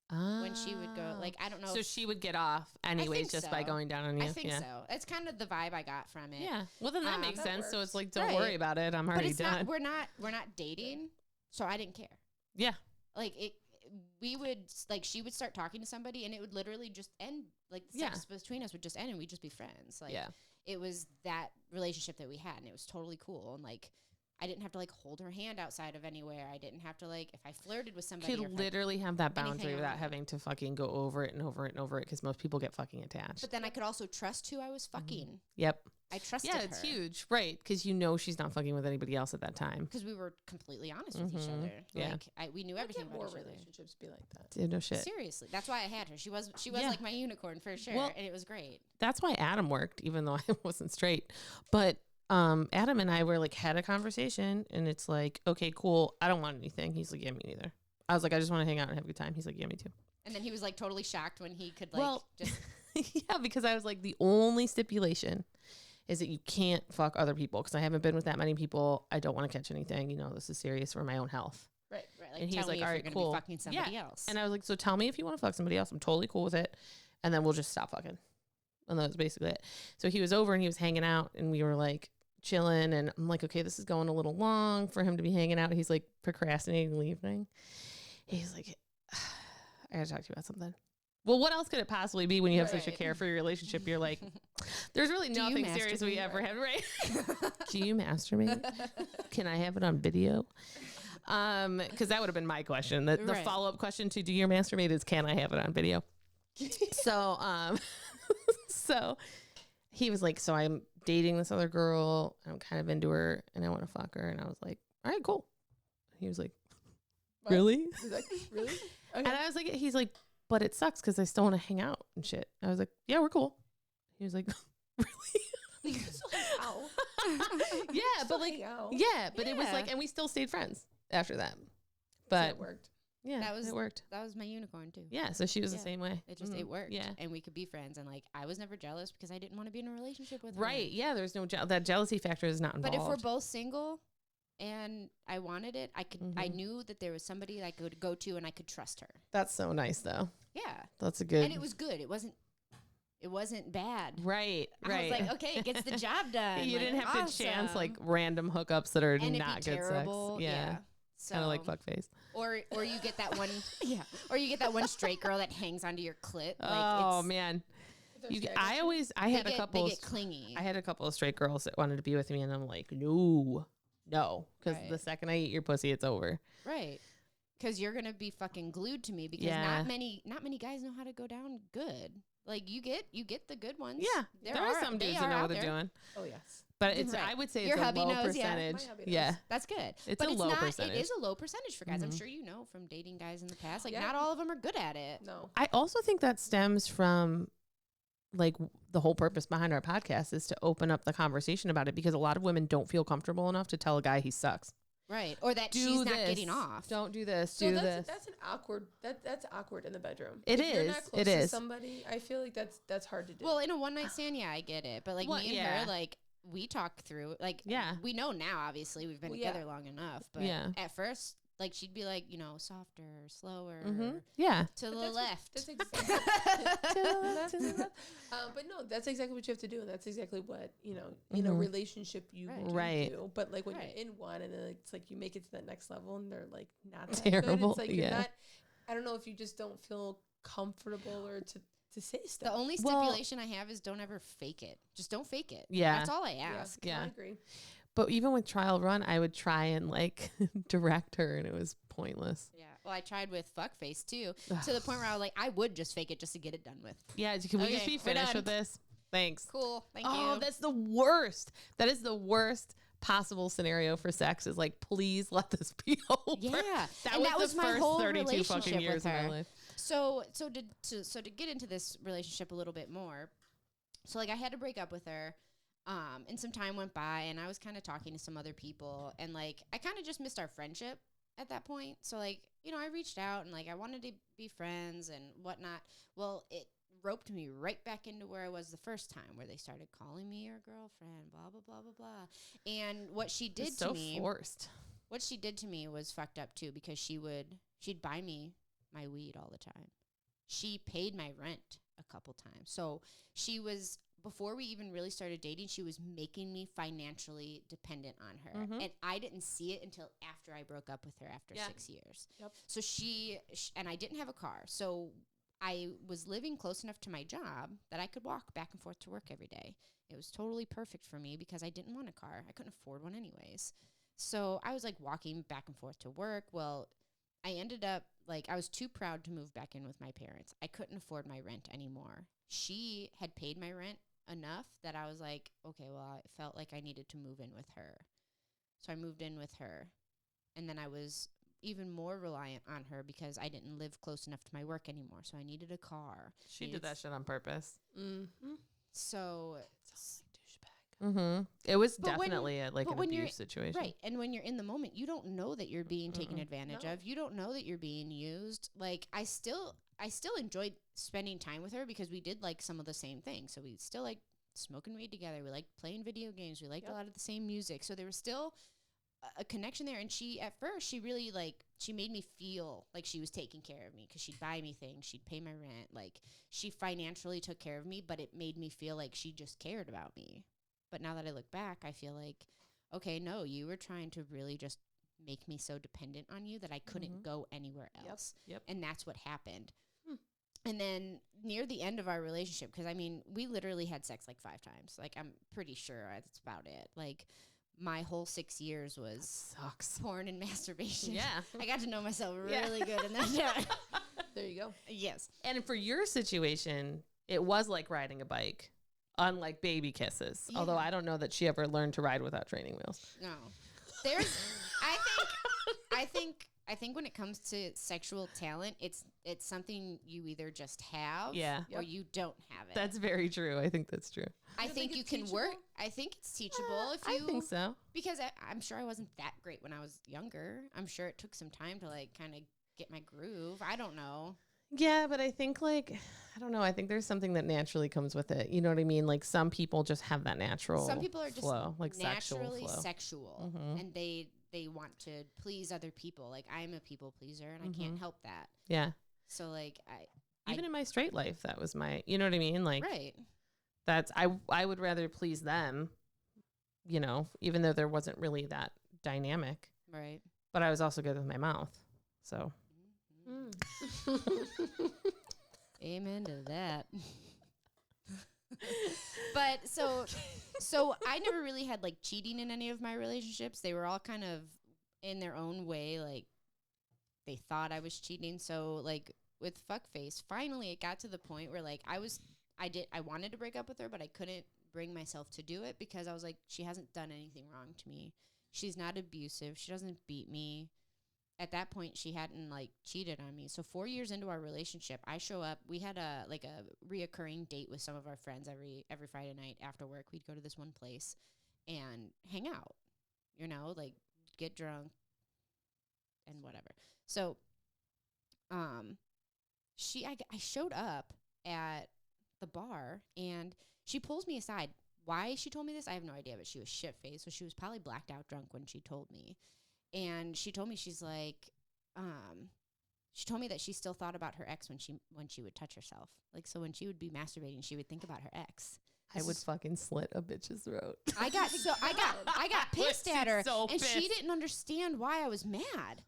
when she would go. Like I don't know. So she would get off anyways think just by so. going down on you. I think yeah. so. It's kind of the vibe I got from it. Yeah. Well, then that makes that sense. So works. it's like, don't Right. worry about it. I'm But already it's done. not. We're not dating. So I didn't care. Yeah. Like it. We would like she would start talking to somebody and it would literally just end. Like the sex between us would just end and we'd just be friends. Like Yeah. it was that relationship that we had and it was totally cool and like I didn't have to like hold her hand outside of anywhere. I didn't have to like if I flirted with somebody. Or Could if I- literally have that anything boundary without around it. having to fucking go over it and over it and over it because most people get fucking attached. but then I could also trust who I was fucking. Yep. I trusted Yeah, her. it's huge. Right. Because you know she's not fucking with anybody else at that time. Because we were completely honest with each Mhm. other. Yeah. Like we knew Why everything can't about more each other. relationships be like that? Dude, no shit. Seriously, that's why I had her. She was Yeah. like my unicorn for sure, Well- and it was great. That's why Adam worked, even though I wasn't straight. But Adam and I were like had a conversation and it's like, okay, cool. I don't want anything. He's like, yeah, me neither. I was like, I just want to hang out and have a good time. He's like, yeah, me too. And then he was like totally shocked when he could like Well, just yeah, because I was like, the only stipulation is that you can't fuck other people because I haven't been with that many people. I don't want to catch anything. You know, this is serious for my own health. Right. right, like And he's tell like, me if all you're right, gonna cool. be fucking somebody else. And I was like, so tell me if you want to fuck somebody else. I'm totally cool with it. And then we'll just stop fucking. And that was basically it. So he was over and he was hanging out and we were like chilling. And I'm like, okay, this is going a little long for him to be hanging out. He's like procrastinating leaving. He's like, I gotta talk to you about something. Well, what else could it possibly be when you have such a Right. carefree relationship? You're like, there's really Do you nothing serious we masturbate? ever have, right? Do you masturbate? Can I have it on video? Because that would have been my question. The Right. follow up question to do you masturbate is can I have it on video? So so he was like, so I'm dating this other girl. I'm kind of into her and I want to fuck her. And I was like, all right, cool. He was like, What? really? He's like, really? Okay. And I was like, he's like, but it sucks because I still want to hang out and shit. I was like, yeah, we're cool. He was like, really? So, how? Yeah, but Still like, hang out. yeah, but it was Yeah. like, and we still stayed friends after that. So But it worked. yeah, That was- it worked. That was my unicorn too. Yeah, so she was Yeah. the same way. It just Mhm. it worked. Yeah. And we could be friends and like I was never jealous because I didn't want to be in a relationship with her. Right. Yeah, there's no that jealousy factor is not But involved. if we're both single and I wanted it, I Mhm. knew that there was somebody that I could go to and I could trust her. That's so nice though. Yeah. That's a good. And it was good. It wasn't bad. right. I Right. was like, okay, it gets the job done. you Like, didn't have to chance awesome. like random hookups that are and it'd not be good terrible. sex. Yeah. So Kind of like fuck face. or you get that one or you get that one straight girl that hangs onto your clit. Like Oh it's, man. If You, there's I guys- always I they had a get, couple they get clingy. I had a couple of straight girls that wanted to be with me and I'm like, no. Because Right. the second I eat your pussy, it's over. Right. Because you're gonna be fucking glued to me because Yeah. not many guys know how to go down good. Like you get the good ones. Yeah. There are some dudes that know what they're doing. Oh, yes. But it's Right. I would say Your it's a hubby low knows, yeah. percentage. My hubby knows. Yeah. That's good. It's but a it's low not, percentage. It is a low percentage for guys. I'm Mhm. sure you know from dating guys in the past. Like Yeah. not all of them are good at it. No. I also think that stems from like the whole purpose behind our podcast is to open up the conversation about it because a lot of women don't feel comfortable enough to tell a guy he sucks. Right. Or that Do she's not this. getting off. Don't do this. So do that's this. that's an awkward that's awkward in the bedroom. It If you're not is. close It to is. somebody, I feel like that's hard to do. Well, in a one night stand, yeah, I get it. But like Well, me and yeah. her, like we talk through like Yeah. we know now obviously we've been Well, yeah. together long enough. But Yeah. at first, like she'd be like, you know, softer, slower, Yeah. to the But left. That's exactly. But no, that's exactly what you have to do, and that's exactly what in a relationship you Right. do. But like when Right. you're in one, and then it's like you make it to that next level, and they're like not that Terrible, good. It's like you're yeah. not. I don't know if you just don't feel comfortable or to say stuff. The only Well- stipulation I have is don't ever fake it. Just don't fake it. Yeah. That's all I Yeah, ask. Yeah. I agree. But even with trial run, I would try and like direct her, and it was pointless. Yeah. Well, I tried with fuckface too, to the point where I was like, I would just fake it just to get it done with. Yeah, can we just Okay, be we're finished done. with this? Thanks. Cool. Thank Oh, you. that's the worst. That is the worst possible scenario for sex. Is like, please let this be over. Yeah. that And was that was the my first whole 32 relationship fucking years with of my her. life. So to get into this relationship a little bit more, so like I had to break up with her, and some time went by, and I was kind of talking to some other people, and like I kind of just missed our friendship at that point. So like, you know, I reached out and like I wanted to be friends and whatnot. Well, it roped me right back into where I was the first time, where they started calling me your girlfriend, blah blah blah blah blah. And what she did It's to so me, forced. what she did to me was fucked up too, because she'd buy me my weed all the time. She paid my rent a couple times. So she was, before we even really started dating, she was making me financially dependent on her. Mhm. And I didn't see it until after I broke up with her after Yeah. 6 years. Yep. So and I didn't have a car. So I was living close enough to my job that I could walk back and forth to work every day. It was totally perfect for me because I didn't want a car. I couldn't afford one anyways. So I was like walking back and forth to work. Well, I ended up like, I was too proud to move back in with my parents. I couldn't afford my rent anymore. She had paid my rent enough that I was like, okay, well, I felt like I needed to move in with her. So I moved in with her. And then I was even more reliant on her because I didn't live close enough to my work anymore. So I needed a car. She did that shit on purpose. Mm-hmm. So Mm-hmm. It was But when- definitely an but when you're- abuse situation. right. And when you're in the moment, you don't know that you're being taken advantage No. of. You don't know that you're being used. Like I still enjoyed spending time with her because we did like some of the same things. So we still like smoking weed together. We liked playing video games. We liked a lot of the same music. So there was still a connection there. And at first she really she made me feel like she was taking care of me because she'd buy me things. She'd pay my rent. Like she financially took care of me, but it made me feel like she just cared about me. But now that I look back, I feel like, okay, no, you were trying to really just make me so dependent on you that I couldn't go anywhere else. Yep. And that's what happened. And then near the end of our relationship, because I mean, we literally had sex like 5 times. Like, I'm pretty sure that's about it. Like, my whole 6 years was Sucks. porn and masturbation. Yeah. I got to know myself Yeah. really good in that time. There you go. Yes. And for your situation, it was like riding a bike, unlike baby kisses. Yeah. Although I don't know that she ever learned to ride without training wheels. No. There's I think when it comes to sexual talent, it's something you either just have Yeah. or you don't have it. That's very true. I think that's true. I You don't think think you it's can work. teachable? I think it's teachable if you I think so. because I'm sure I wasn't that great when I was younger. I'm sure it took some time to like kind of get my groove. I don't know. Yeah, but I think like I don't know. I think there's something that naturally comes with it. You know what I mean? Like some people just have that natural. Some people are just flow, like naturally sexual flow. sexual Mhm. and they want to please other people. Like I'm a people pleaser and I can't help that. Yeah. So like Even in my straight life, that was my. You know what I mean? Like right. that's I would rather please them. You know, even though there wasn't really that dynamic, Right. but I was also good with my mouth. So Amen to that. But so I never really had like cheating in any of my relationships. They were all kind of in their own way, like they thought I was cheating. So like with fuckface, finally it got to the point where like I wanted to break up with her, but I couldn't bring myself to do it because I was like, she hasn't done anything wrong to me. She's not abusive. She doesn't beat me. At that point, she hadn't like cheated on me. So 4 years into our relationship, I show up. We had a reoccurring date with some of our friends every Friday night after work. We'd go to this one place and hang out, you know, like get drunk and whatever. So, I showed up at the bar and she pulls me aside. Why she told me this, I have no idea, but she was shit-faced. So she was probably blacked out drunk when she told me. And she told me, she told me that she still thought about her ex when she would touch herself. Like, so when she would be masturbating, she would think about her ex. I would fucking slit a bitch's throat. I got pissed at her, so and she pissed. didn't understand why I was mad.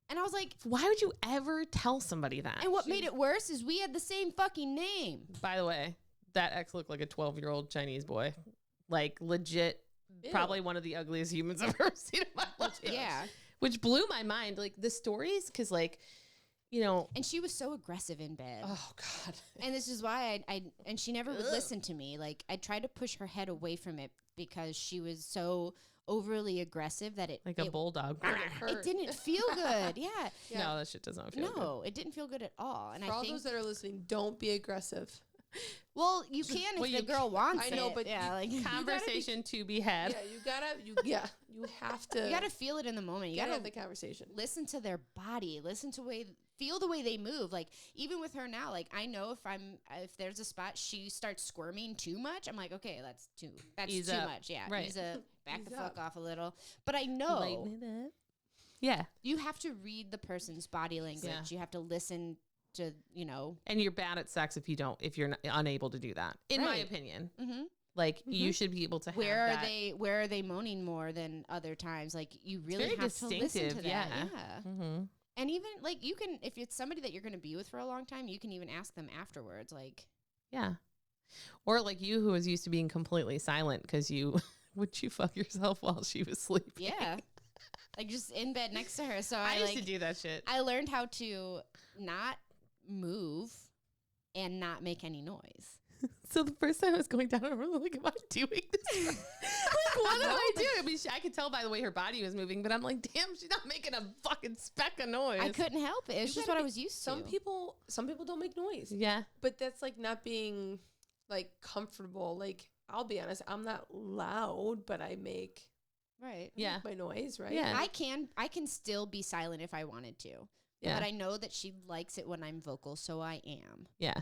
And I was like, Why would you ever tell somebody that? and what made it worse is we had the same fucking name. By the way, that ex looked like a 12-year-old Chinese boy. Like, legit, Ew. probably one of the ugliest humans I've ever seen in my life. Yeah. Which blew my mind. Like, the stories, because, like, you know. And she was so aggressive in bed. Oh, God. And this is why and she never would listen to me. Like, I tried to push her head away from it because she was so overly aggressive that Like a bulldog. it didn't feel good. Yeah. Yeah. No, that shit does not feel good. No, it didn't feel good at all. And For I all think, those that are listening, don't be aggressive. well, you can Well, if you the girl wants I know, it. but yeah, like Conversation to be had. You have to. you gotta feel it in the moment. You gotta gotta have the conversation. listen to their body, feel the way they move. Like, even with her now, like, I know if there's a spot she starts squirming too much, I'm like, okay, that's Ease too up. much. Yeah, Right. ease up, back Ease the fuck up. off a little. But I know Lighten it up. Yeah. you have to read the person's body language. Yeah. You have to listen to, And you're bad at sex if you're not, unable to do that. In my Right. opinion. mhm. Like, you should be able to have where that. where are they moaning more than other times? Like, you really very have to listen to distinctive, that. yeah. Yeah. And even like, you can, if it's somebody that you're going to be with for a long time, you can even ask them afterwards. Like, Yeah. Or like you, who was used to being completely silent because would you fuck yourself while she was sleeping? yeah, like just in bed next to her. So I used like, to do that shit. I learned how to not move and not make any noise. So the first time I was going down, I was like, am I doing this? Like, what did I do? I mean, I could tell by the way her body was moving, but I'm like, damn, she's not making a fucking speck of noise. I couldn't help it. It was You just gotta what I be- was used Some to. people don't make noise, Yeah. but that's like not being like comfortable. Like, I'll be honest, I'm not loud, but I make Right. Yeah. my noise, right? Yeah. I can still be silent if I wanted to. Yeah. But I know that she likes it when I'm vocal, so I am. Yeah.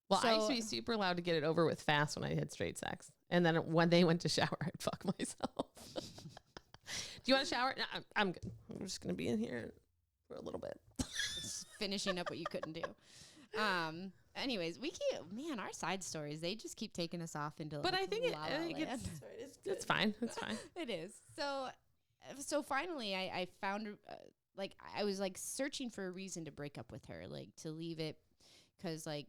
Well, I used to be super loud to get it over with fast when I had straight sex. And then when they went to shower, I'd fuck myself. Do you want to shower? No, I'm good. I'm just going to be in here for a little bit. Just finishing up what you couldn't do. Anyways, we keep our side stories, they just keep taking us off into But like I think La La it's Land. Sorry, it's good. it's fine. It's fine. It is. So finally I found like I was like searching for a reason to break up with her, like to leave it, cuz like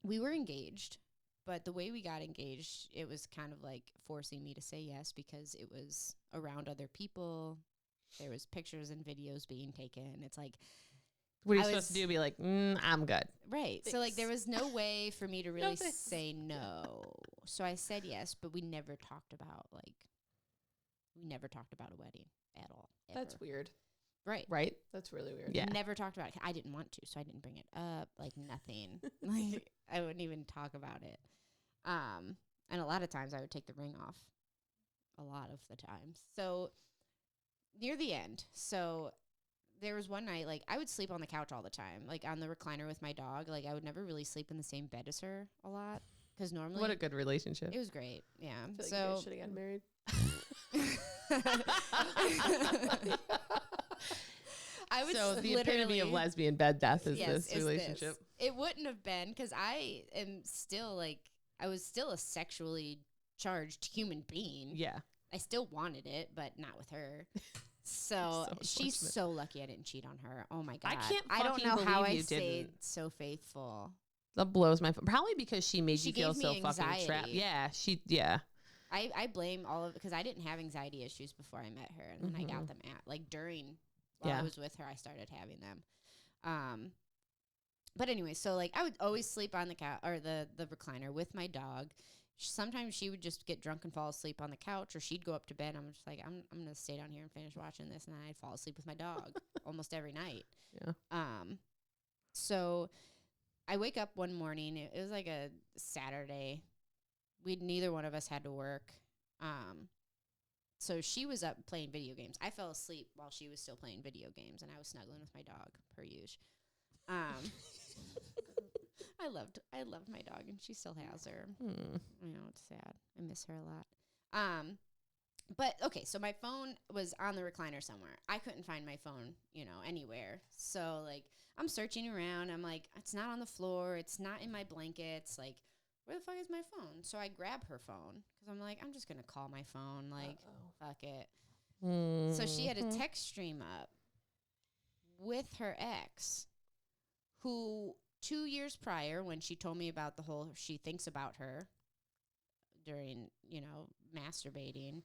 we were engaged, but the way we got engaged, it was kind of like forcing me to say yes because it was around other people. There was pictures and videos being taken. It's like, What are you I supposed to was- do? Be like, I'm good. right. So like there was no way for me to really thanks. say no. So I said yes, but we never talked about a wedding at all. That's ever. weird. Right. Right? That's really weird. Yeah. Never talked about it. I didn't want to, so I didn't bring it up. Like nothing. Like I wouldn't even talk about it. And a lot of times I would take the ring off. A lot of the times. So near the end, so there was one night, like I would sleep on the couch all the time, like on the recliner with my dog. Like I would never really sleep in the same bed as her a lot because normally What a good relationship. it was great. Yeah. I feel like you guys So should have gotten married. I would So the epitome of literally- lesbian bed death is Yes, this it's relationship. It wouldn't have been because I am still like I was still a sexually charged human being. Yeah. I still wanted it, but not with her. So So she's unfortunate. so lucky I didn't cheat on her. Oh my god! I can't I don't fucking know how believe I you stayed didn't. so faithful. That blows my probably because she made She you feel gave so me fucking trapped. anxiety. Yeah. I blame all of it because I didn't have anxiety issues before I met her, and then I got them while I Yeah. was with her. I started having them. But anyway, so like I would always sleep on the couch or the recliner with my dog. Sometimes she would just get drunk and fall asleep on the couch, or she'd go up to bed. I'm just like, I'm gonna stay down here and finish watching this, and then I'd fall asleep with my dog almost every night. Yeah. So I wake up one morning. It was like a Saturday. Neither one of us had to work. So she was up playing video games. I fell asleep while she was still playing video games, and I was snuggling with my dog per usual. I loved my dog, and she still has her. Hmm. You know, it's sad. I miss her a lot. But okay, so my phone was on the recliner somewhere. I couldn't find my phone, anywhere. So like I'm searching around. I'm like, it's not on the floor. It's not in my blankets. Like, where the fuck is my phone? So I grab her phone because I'm like, I'm just gonna call my phone. Like, fuck it. So she had a text stream up with her ex, who 2 years prior, when she told me about the whole she thinks about her during, masturbating,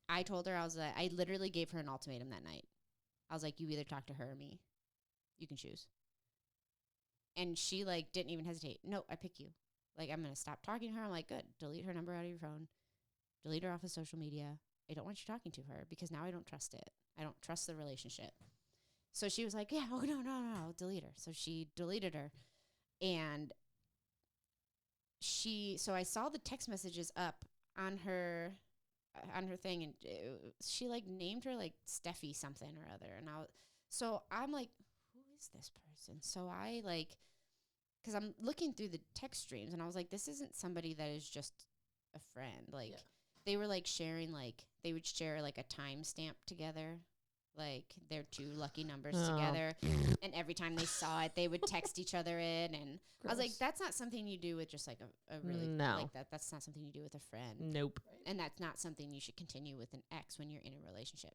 I told her, I literally gave her an ultimatum that night. I was like, you either talk to her or me. You can choose. And she, like, didn't even hesitate. No, I pick you. Like, I'm going to stop talking to her. I'm like, good. Delete her number out of your phone. Delete her off of social media. I don't want you talking to her because now I don't trust it. I don't trust the relationship. So she was like, yeah, oh, no, delete her. So she deleted her. And so I saw the text messages up on her thing, and she like named her like Steffi something or other, and so I'm like, who is this person? So I like, because I'm looking through the text streams, and I was like, this isn't somebody that is just a friend. Like they were like sharing, like they would share like a timestamp together, like their two lucky numbers together, and every time they saw it, they would text each other in, and I was like, that's not something you do with just like a really like that. That's not something you do with a friend. Nope. And that's not something you should continue with an ex when you're in a relationship.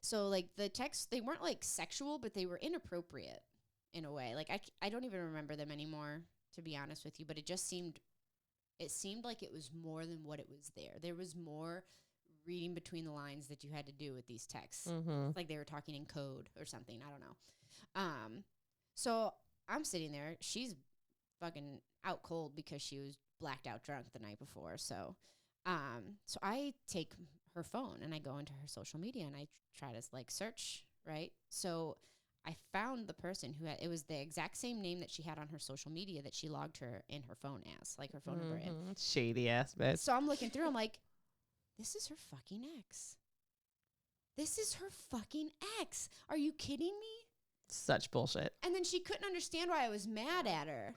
So like the texts, they weren't like sexual, but they were inappropriate in a way. Like I don't even remember them anymore, to be honest with you, but it seemed like it was more than what it was there. There was more reading between the lines that you had to do with these texts. Like they were talking in code or something. I don't know. So I'm sitting there. She's fucking out cold because she was blacked out drunk the night before. So I take her phone and I go into her social media and I try to like search, right? So I found the person who it was the exact same name that she had on her social media that she logged her in her phone as, like her phone number in. Shady ass bitch. So I'm looking through, I'm like, this is her fucking ex. This is her fucking ex. Are you kidding me? Such bullshit. And then she couldn't understand why I was mad at her.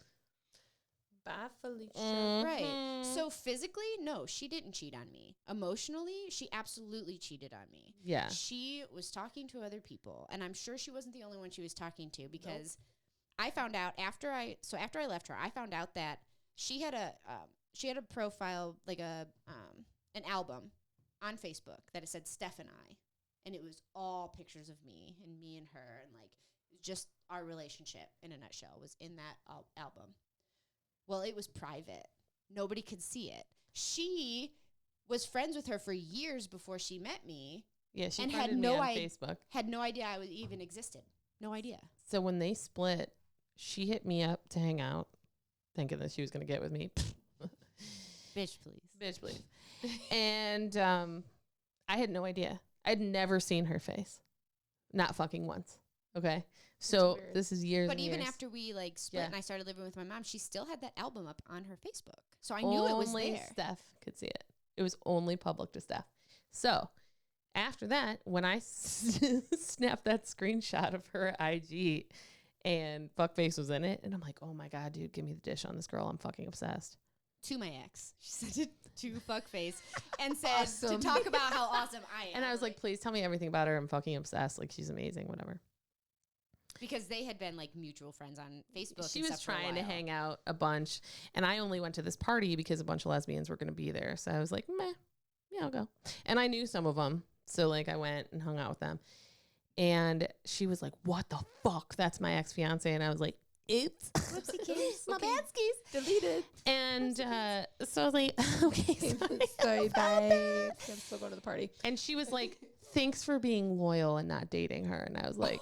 Bye, Felicia. Right. So physically, no, she didn't cheat on me. Emotionally, she absolutely cheated on me. Yeah. She was talking to other people, and I'm sure she wasn't the only one she was talking to, because I found out after I left her, I found out that she had a profile, like an album on Facebook that it said Steph and I, and it was all pictures of me and her, and like just our relationship in a nutshell was in that album. Well, it was private. Nobody could see it. She was friends with her for years before she met me. Yeah, she and had had me on Facebook. Had no idea I even existed. No idea. So when they split, she hit me up to hang out, thinking that she was going to get with me. Bitch, please. Bitch, please. And I had no idea. I'd never seen her face. Not fucking once. Okay. So this is years. But and even years. after we like split and I started living with my mom, she still had that album up on her Facebook. So I knew it was there. Only Steph could see it. It was only public to Steph. So after that, when I snapped that screenshot of her IG and fuckface was in it, and I'm like, oh my God, dude, give me the dish on this girl. I'm fucking obsessed. To my ex. She sent it to fuckface and said to talk about how awesome I am. And I was like, please tell me everything about her. I'm fucking obsessed. Like, she's amazing, whatever. Because they had been like mutual friends on Facebook. She was trying to hang out a bunch, and I only went to this party because a bunch of lesbians were going to be there. So I was like, meh, yeah, I'll go. And I knew some of them. So like I went and hung out with them. And she was like, what the fuck? That's my ex-fiance. And I was like, oops. Whoopsie kids. My bad skis. Deleted. And so I was like, okay, sorry, bye. I'm still going to the party. And she was like, thanks for being loyal and not dating her. And I was like,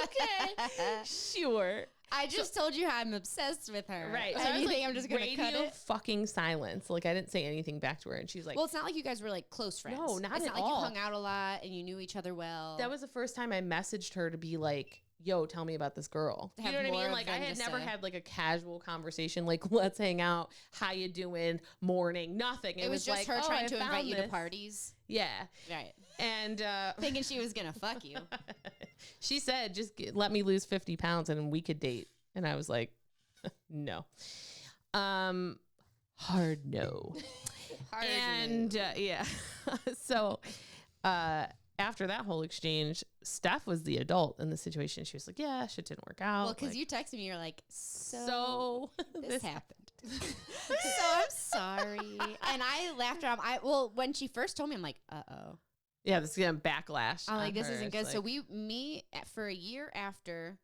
okay, sure. I just told you how I'm obsessed with her. Right. So you think I'm just going to cut it? Fucking silence. Like, I didn't say anything back to her. And she was like, well, it's not like you guys were like close friends. No, not it's at not all. like you hung out a lot and you knew each other well. That was the first time I messaged her to be like, yo, tell me about this girl. You know what I mean? Like, I had never had like a casual conversation, like, let's hang out. How you doing? Morning. Nothing. It was just like, her trying to I invite you to this. parties. Yeah. Right. And thinking she was going to fuck you. She said, just let me lose 50 pounds and we could date. And I was like, no. Hard no. Hard And yeah. So after that whole exchange, Steph was the adult in the situation. She was like, yeah, shit didn't work out. Well, because like, you texted me, you're like, so this happened. So I'm sorry. And I laughed around. When she first told me, I'm like, uh-oh. Yeah, this is gonna backlash. I'm like, on this her. isn't good. It's So like, for a year after,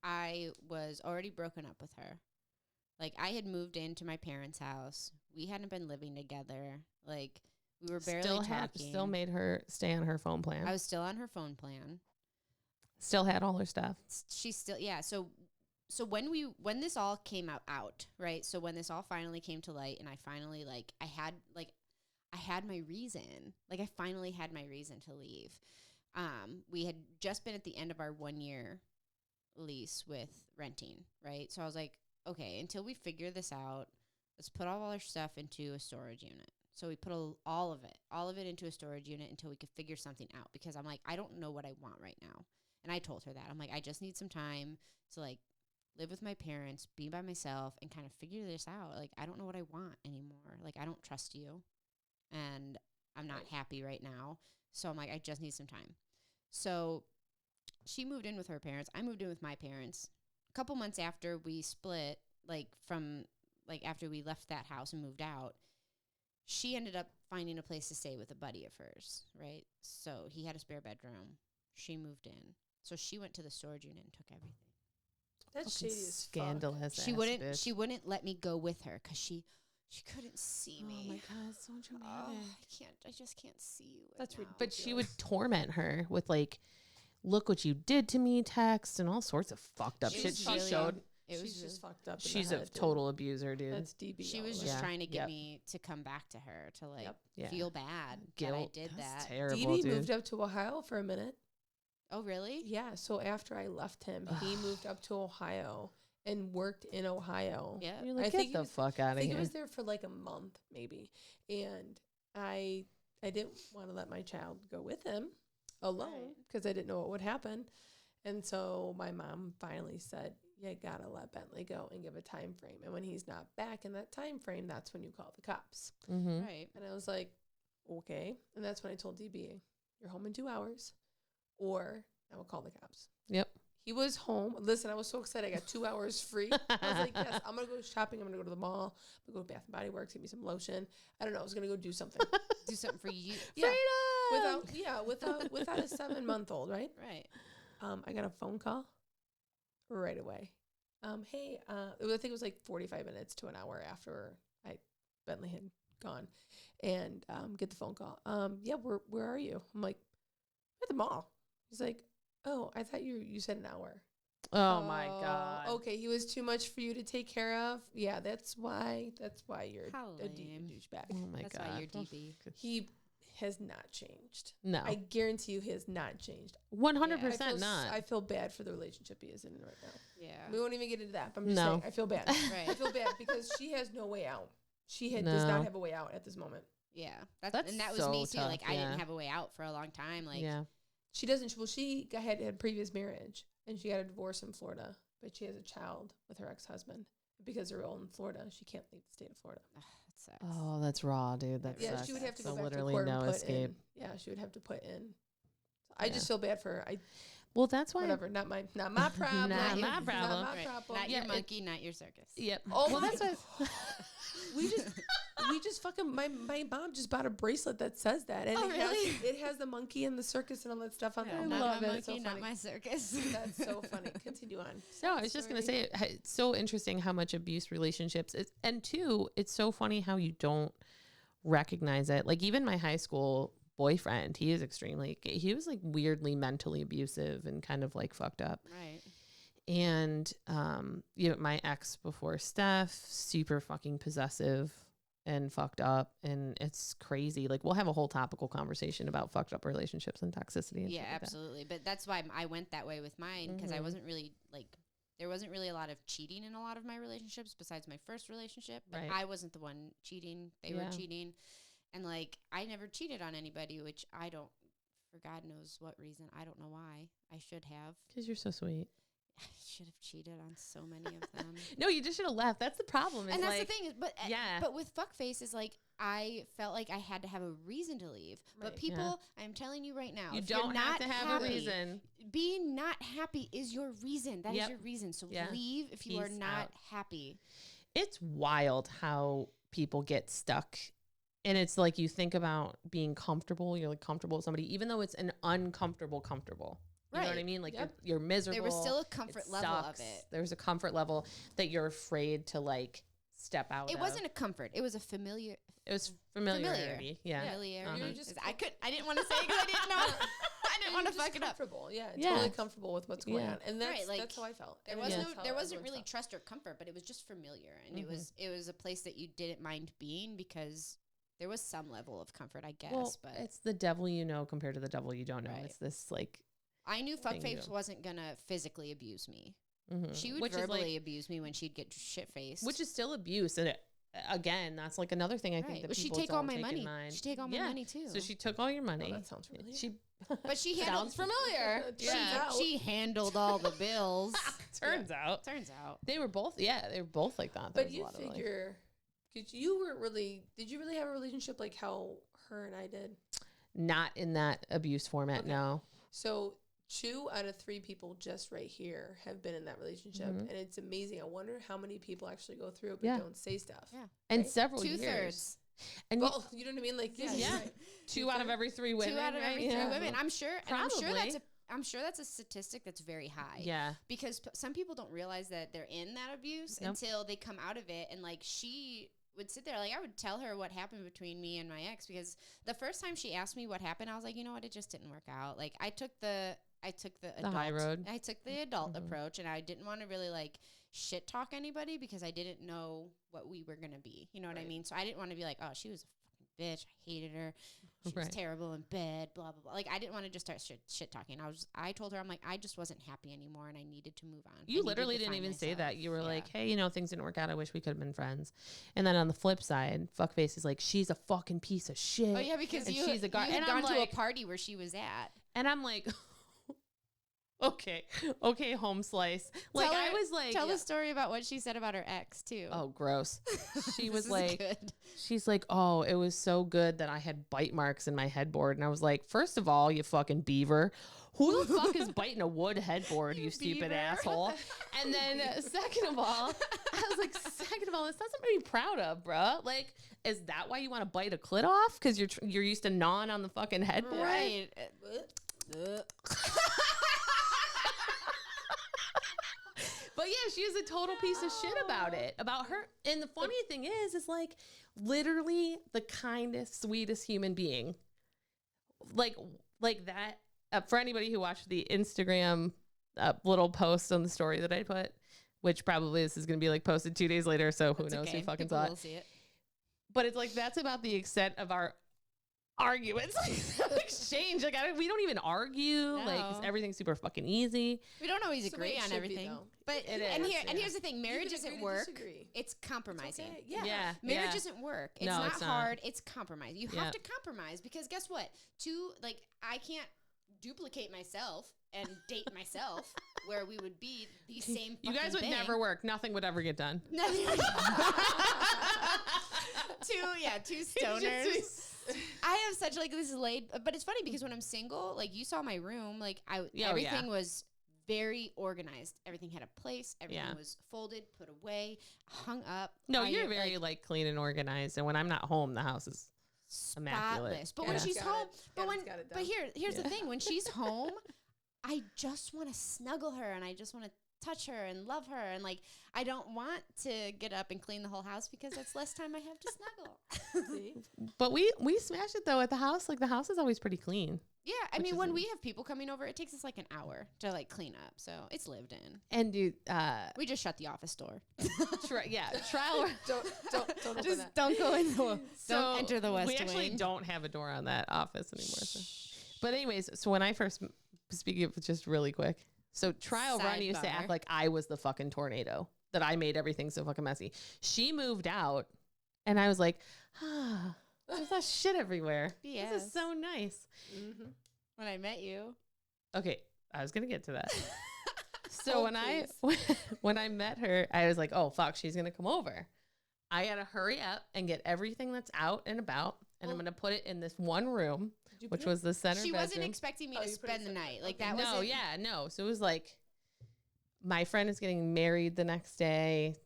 I was already broken up with her. Like, I had moved into my parents' house. We hadn't been living together. Like, we were barely talking. still made her stay on her phone plan. I was still on her phone plan. Still had all her stuff. She's still, yeah. So when this all came out, right? So when this all finally came to light, and I finally I had my reason. Like, I finally had my reason to leave. We had just been at the end of our 1 year lease with renting, right? So I was like, okay, until we figure this out, let's put all our stuff into a storage unit. So we put all of it into a storage unit until we could figure something out, because I'm like, I don't know what I want right now. And I told her that. I'm like, I just need some time to live with my parents, be by myself, and kind of figure this out. Like, I don't know what I want anymore. Like, I don't trust you, and I'm not happy right now. So I'm like, I just need some time. So she moved in with her parents. I moved in with my parents. A couple months after we split, after we left that house and moved out, she ended up finding a place to stay with a buddy of hers, right? So he had a spare bedroom. She moved in. So she went to the storage unit and took everything. That's Fucking shady as scandalous. She ass wouldn't. bitch. She wouldn't let me go with her because she couldn't see me. Oh my god, it's so dramatic. I just can't see you. That's now. But she would torment her with look what you did to me text and all sorts of fucked up She shit was she fucked showed. up. It was She's just fucked up. in She's the a head, dude. total abuser, dude. That's DB. She all was the just way. trying to get Yep. me to come back to her to Yep. Yeah. feel bad Guilt. that I did That's that. terrible, DB dude. moved up to Ohio for a minute. Oh, really? Yeah, so after I left him, he moved up to Ohio and worked in Ohio. Yeah. You're I like, think get he the was- fuck I out of think he here. was there for like a month maybe. And I didn't want to let my child go with him alone Right. because I didn't know what would happen. And so my mom finally said, you gotta let Bentley go and give a time frame. And when he's not back in that time frame, that's when you call the cops. Mm-hmm. Right. And I was like, okay. And that's when I told DB, you're home in 2 hours or I will call the cops. Yep. He was home. Listen, I was so excited. I got 2 hours free. I was like, yes, I'm going to go shopping. I'm going to go to the mall. I'm going to go to Bath & Body Works, get me some lotion. I don't know. I was going to go do something. Do something for you. Yeah. Freedom! Without a 7-month-old, right? Right. I got a phone call right away. Hey, I think it was like 45 minutes to an hour after Bentley had gone, and get the phone call. Yeah, where are you? I'm like, at the mall. He's like, oh, I thought you said an hour. Oh my god. Okay, he was too much for you to take care of. Yeah, that's why you're How a lame. douchebag. Oh my That's god. why you're DB. He has not changed. No. I guarantee you, he has not changed. 100% not. I feel bad for the relationship he is in right now. Yeah. We won't even get into that. But I'm just No. saying, I feel bad. Right. I feel bad because she has no way out. She does No. not have a way out at this moment. Yeah. That's and that was so me too. tough, Like, I yeah. didn't have a way out for a long time. Like, yeah. She doesn't. Well, she had previous marriage and she got a divorce in Florida, but she has a child with her ex-husband. Because they're all in Florida, she can't leave the state of Florida. that sucks. Oh, that's raw, dude. That Yeah, sucks. she would have to So go back to literally court no and put escape. in. Yeah, she would have to put in. I Yeah. just feel bad for her. Well, that's why. Whatever, not my problem. Not my problem. Not Right. my problem. Not Yeah, your it- monkey, not your circus. Yep. Oh well, my that's why. we just fucking my mom just bought a bracelet that says that, and Oh, really? it has the monkey and the circus and all that stuff on there. not love my it. monkey, So not funny. my circus. That's so funny. Continue on. No, I was just going to say it's so interesting how much abuse relationships is. And two, it's so funny how you don't recognize it. Like even my high school boyfriend, he was like weirdly mentally abusive and kind of like fucked up. Right. And, my ex before Steph, super fucking possessive and fucked up. And it's crazy. Like we'll have a whole topical conversation about fucked up relationships and toxicity. And Yeah, shit like that. absolutely. But that's why I went that way with mine, because I Mhm. wasn't really there wasn't really a lot of cheating in a lot of my relationships besides my first relationship. But Right. I wasn't the one cheating. They Yeah. were cheating. And like, I never cheated on anybody, which I don't, for God knows what reason. I don't know why. I should have. 'Cause you're so sweet. I should have cheated on so many of them. No, you just should have left. That's the problem. And that's like, the thing is, yeah. but with fuckface is like, I felt like I had to have a reason to leave. But Right. people, I'm telling you right now, You if you're don't have not to have happy, a reason. being not happy is your reason. That is Yep. your reason. So Yeah. leave if you are Peace not out. happy. It's wild how people get stuck. And it's like you think about being comfortable. You're like comfortable with somebody, even though it's an uncomfortable comfortable. You know what I Right. mean? Like Yep. you're miserable. There was still a comfort level of sucks. it. There's a comfort level that you're afraid to like step out It of. wasn't a comfort. It was a familiar. It was familiarity. Yeah. Familiarity. Uh-huh. Just I didn't want to say it because I didn't know. I didn't want to You're just fuck it up. comfortable. Yeah, Yeah. totally comfortable with what's going Yeah. on, and that's Right, like, that's how I felt. There And was that's how there wasn't everyone really felt. trust or comfort, but it was just familiar, and Mhm. it was a place that you didn't mind being because there was some level of comfort, I guess. Well, but it's the devil you know compared to the devil you don't know. Right. It's this like, I knew thing you Fuckface do. wasn't gonna physically abuse me. mhm. She would Which is, verbally like- abuse me when she'd get shit faced. which is still abuse. And again, that's like another thing I think that But she'd people take all don't my take in money. mind. She'd take all my Yeah. money too. So she took all your money. that sounds familiar. She but she handled, sounds familiar. Turns Yeah. out. She handled all the bills. Turns out Turns out. they were both. Yeah, they were both like that. There But was a you lot of, like- figure, because you weren't really. Did you really have a relationship like how her and I did? not in that abuse format. Okay. No. So 2 out of 3 people just right here have been in that relationship, Mhm. and it's amazing. I wonder how many people actually go through it but Yeah. don't say stuff. Yeah. And Right? several 2/3. years. And you- Well, you know what I mean? Like, yeah, Yeah. right. 2 out of every 3 women. 2 out of right? every 3 Yeah. women. I'm sure. And I'm sure Probably. I'm sure that's a statistic that's very high. Yeah. Because some people don't realize that they're in that abuse Nope. until they come out of it. And like she would sit there, like I would tell her what happened between me and my ex, because the first time she asked me what happened, I was like, you know what, it just didn't work out. Like I took the adult high road. I took the adult Mhm. approach, and I didn't want to really like shit talk anybody because I didn't know what we were gonna be. You know what I Right. mean? So I didn't want to be like, oh, she was a fucking bitch. I hated her. She was Right. terrible in bed, blah blah blah. Like I didn't want to just start shit talking. I told her, I'm like, I just wasn't happy anymore, and I needed to move on. I You needed literally to didn't find even say myself. that. You were Yeah. like, hey, things didn't work out. I wish we could have been friends. And then on the flip side, Fuckface is like, she's a fucking piece of shit. Oh yeah, because And you she's a guy. you had And I'm gone to like- a party where she was at. And I'm like, okay, home slice. Like, Tell I her- was like, Tell the story about what she said about her ex too. oh, gross. She This was is like, good. she's like, oh, it was so good that I had bite marks in my headboard. And I was like, first of all, you fucking beaver. Who the fuck is biting a wood headboard, you stupid beaver. asshole? And then second of all, I was like, second of all, it's not something to be proud of, bruh. Like, is that why you want to bite a clit off? Because you're used to gnawing on the fucking headboard? Right. But yeah, she was a total piece of shit about it. About her. And the funny thing is like literally the kindest, sweetest human being. Like that. For anybody who watched the Instagram little post on the story that I put, which probably this is going to be like posted 2 days later. So who It's knows okay. who fucking People saw will it. see it. But it's like, that's about the extent of our arguments. Exchange. Like we don't even argue. Like No. everything's super fucking easy. We don't always It's the way agree it on should be, everything, though. but It and is, here's the thing: marriage can agree isn't to work. disagree. It's compromising. okay. Yeah. Yeah. Marriage yeah. isn't work. It's No, not it's not. hard. It's compromise. You have Yep. to compromise because guess what? I can't duplicate myself and date myself where we would be the same. You guys would fucking never thing. work. Nothing would ever get done. two stoners. I have such like this laid, but it's funny because when I'm single, like you saw my room, like Yeah, everything was very organized. Everything had a place. Everything Yeah. was folded, put away, hung up. No, I you're am, very like clean and organized. And when I'm not home, the house is immaculate. spotless. But Yeah. when It's she's got home, it. but Got it, when it's got it but done. here's Yeah. the thing: when she's home, I just want to snuggle her and I just want to touch her and love her, and like I don't want to get up and clean the whole house because that's less time I have to snuggle. See? But we smash it though at the house. Like the house is always pretty clean. Yeah, I Which mean, is when nice. we have people coming over, it takes us like an hour to like clean up, so it's lived in. And dude, We just shut the office door. trial. Don't open Just that. don't go in the So don't enter the west we actually wing. don't have a door on that office anymore. So. But anyways, so when I first speaking of just really quick, so trial run used to Sidebar. act like I was the fucking tornado, that I made everything so fucking messy. She moved out, and I was like, there's that shit everywhere. This Yes. is so nice. Mhm. When I met you, Okay, I was gonna get to that. So Oh, when I met her, I was like, oh fuck, she's gonna come over. I gotta hurry up and get everything that's out and about, and I'm Well- gonna put it in this one room, Did you which put it- was the center She bedroom. wasn't expecting me Oh, to you put it spend the somewhere. night. Like Okay. that No, wasn't. yeah, no. So it was like my friend is getting married the next day.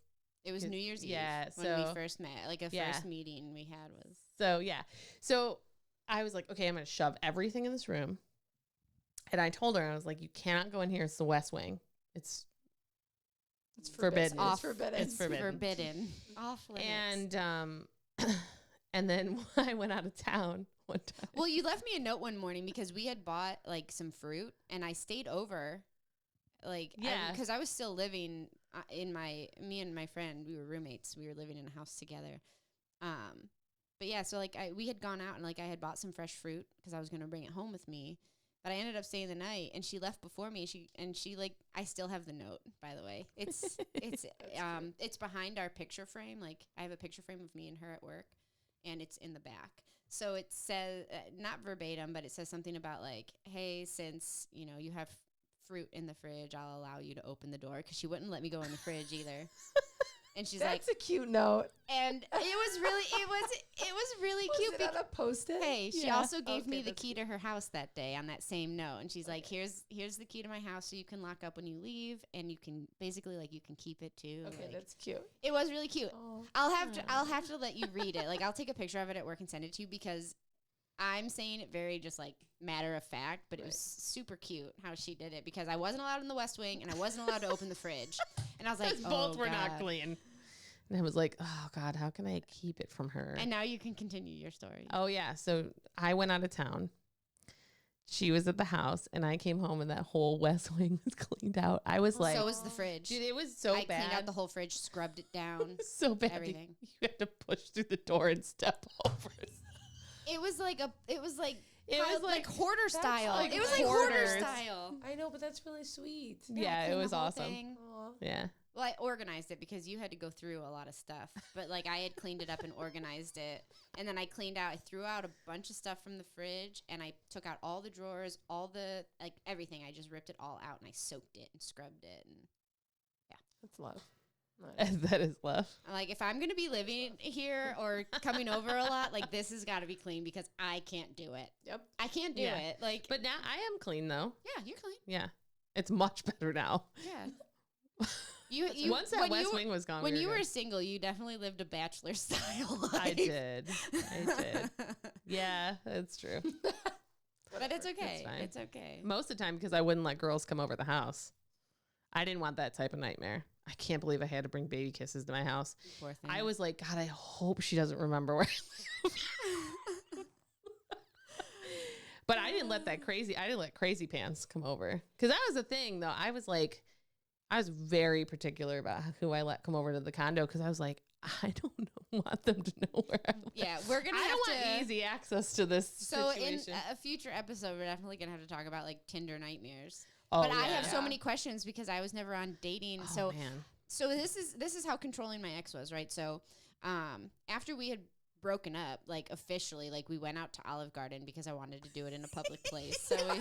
It was New Year's Yeah, Eve when we so- first met. Like a Yeah. first meeting we had was. So yeah. So I was like, okay, I'm gonna shove everything in this room. And I told her, I was like, you cannot go in here. It's the West Wing. It's forbidden. It's Off. forbidden. It's forbidden. Forbidden. Off limits. And and then I went out of town one time. Well, you left me a note one morning because we had bought like some fruit, and I stayed over. Like, Yeah. because I was still living me and my friend, we were roommates. We were living in a house together. But yeah, so like we had gone out and like I had bought some fresh fruit because I was gonna bring it home with me. But I ended up staying the night, and she left before me. She like I still have the note, by the way. It's behind our picture frame. Like I have a picture frame of me and her at work, and it's in the back. So it says not verbatim, but it says something about like, hey, since you have fruit in the fridge, I'll allow you to open the door, because she wouldn't let me go in the fridge either. And she's That's like, a cute note. and it was really Was cute. it on a post-it? Hey, she Yeah. also gave Okay, me the that's key to her house that day on that same note, and she's like, "Here's the key to my house, so you can lock up when you leave, and you can basically like you can keep it too." Okay, like, that's cute. it was really cute. Oh. I'll have to let you read it. Like I'll take a picture of it at work and send it to you, because I'm saying it very just like matter of fact, but it was super cute how she did it, because I wasn't allowed in the West Wing and I wasn't allowed to open the fridge, and I was like, both oh, were God. not clean. And I was like, oh God, how can I keep it from her? And now you can continue your story. Oh yeah. So I went out of town. She was at the house, and I came home, and that whole West Wing was cleaned out. I was like, So was the fridge. dude, it was so I bad. cleaned out the whole fridge, scrubbed it down. So bad. everything. You had to push through the door and step over. It was like It was like hoarder style. like It was like hoarder hoarders. style. I know, but that's really sweet. Yeah, it cleaned the was whole awesome. thing. Aw. Yeah. Well, I organized it because you had to go through a lot of stuff. But like I had cleaned it up and organized it. And then I threw out a bunch of stuff from the fridge, and I took out all the drawers, all the like everything. I just ripped it all out, and I soaked it and scrubbed it. And That's love. Nice. That is love. I'm like, if I'm gonna be living here or coming over a lot, like this has got to be clean, because I can't do it. Yep. I can't do Yeah. it. Like, But now I am clean though. yeah, you're clean. Yeah. It's much better now. Yeah. You Once that when West you- Wing was gone, When we you were good. single, you definitely lived a bachelor style life. I did. I did. Yeah, that's true. But it's okay. fine. It's okay. Most of the time, because I wouldn't let girls come over the house. I didn't want that type of nightmare. I can't believe I had to bring baby kisses to my house. Poor thing. I was like, God, I hope she doesn't remember where I live. But I didn't let crazy pants come over. Because that was the thing, though. I was very particular about who I let come over to the condo, because I was like, I don't want them to know where I live. Yeah, we're gonna I have don't to. want easy access to this So situation. in a future episode, we're definitely gonna have to talk about like Tinder nightmares. Oh, But I have yeah. so many questions because I was never on dating. Oh, so man. so this is how controlling my ex was, right? So after we had broken up, like officially, like we went out to Olive Garden because I wanted to do it in a public place. So we,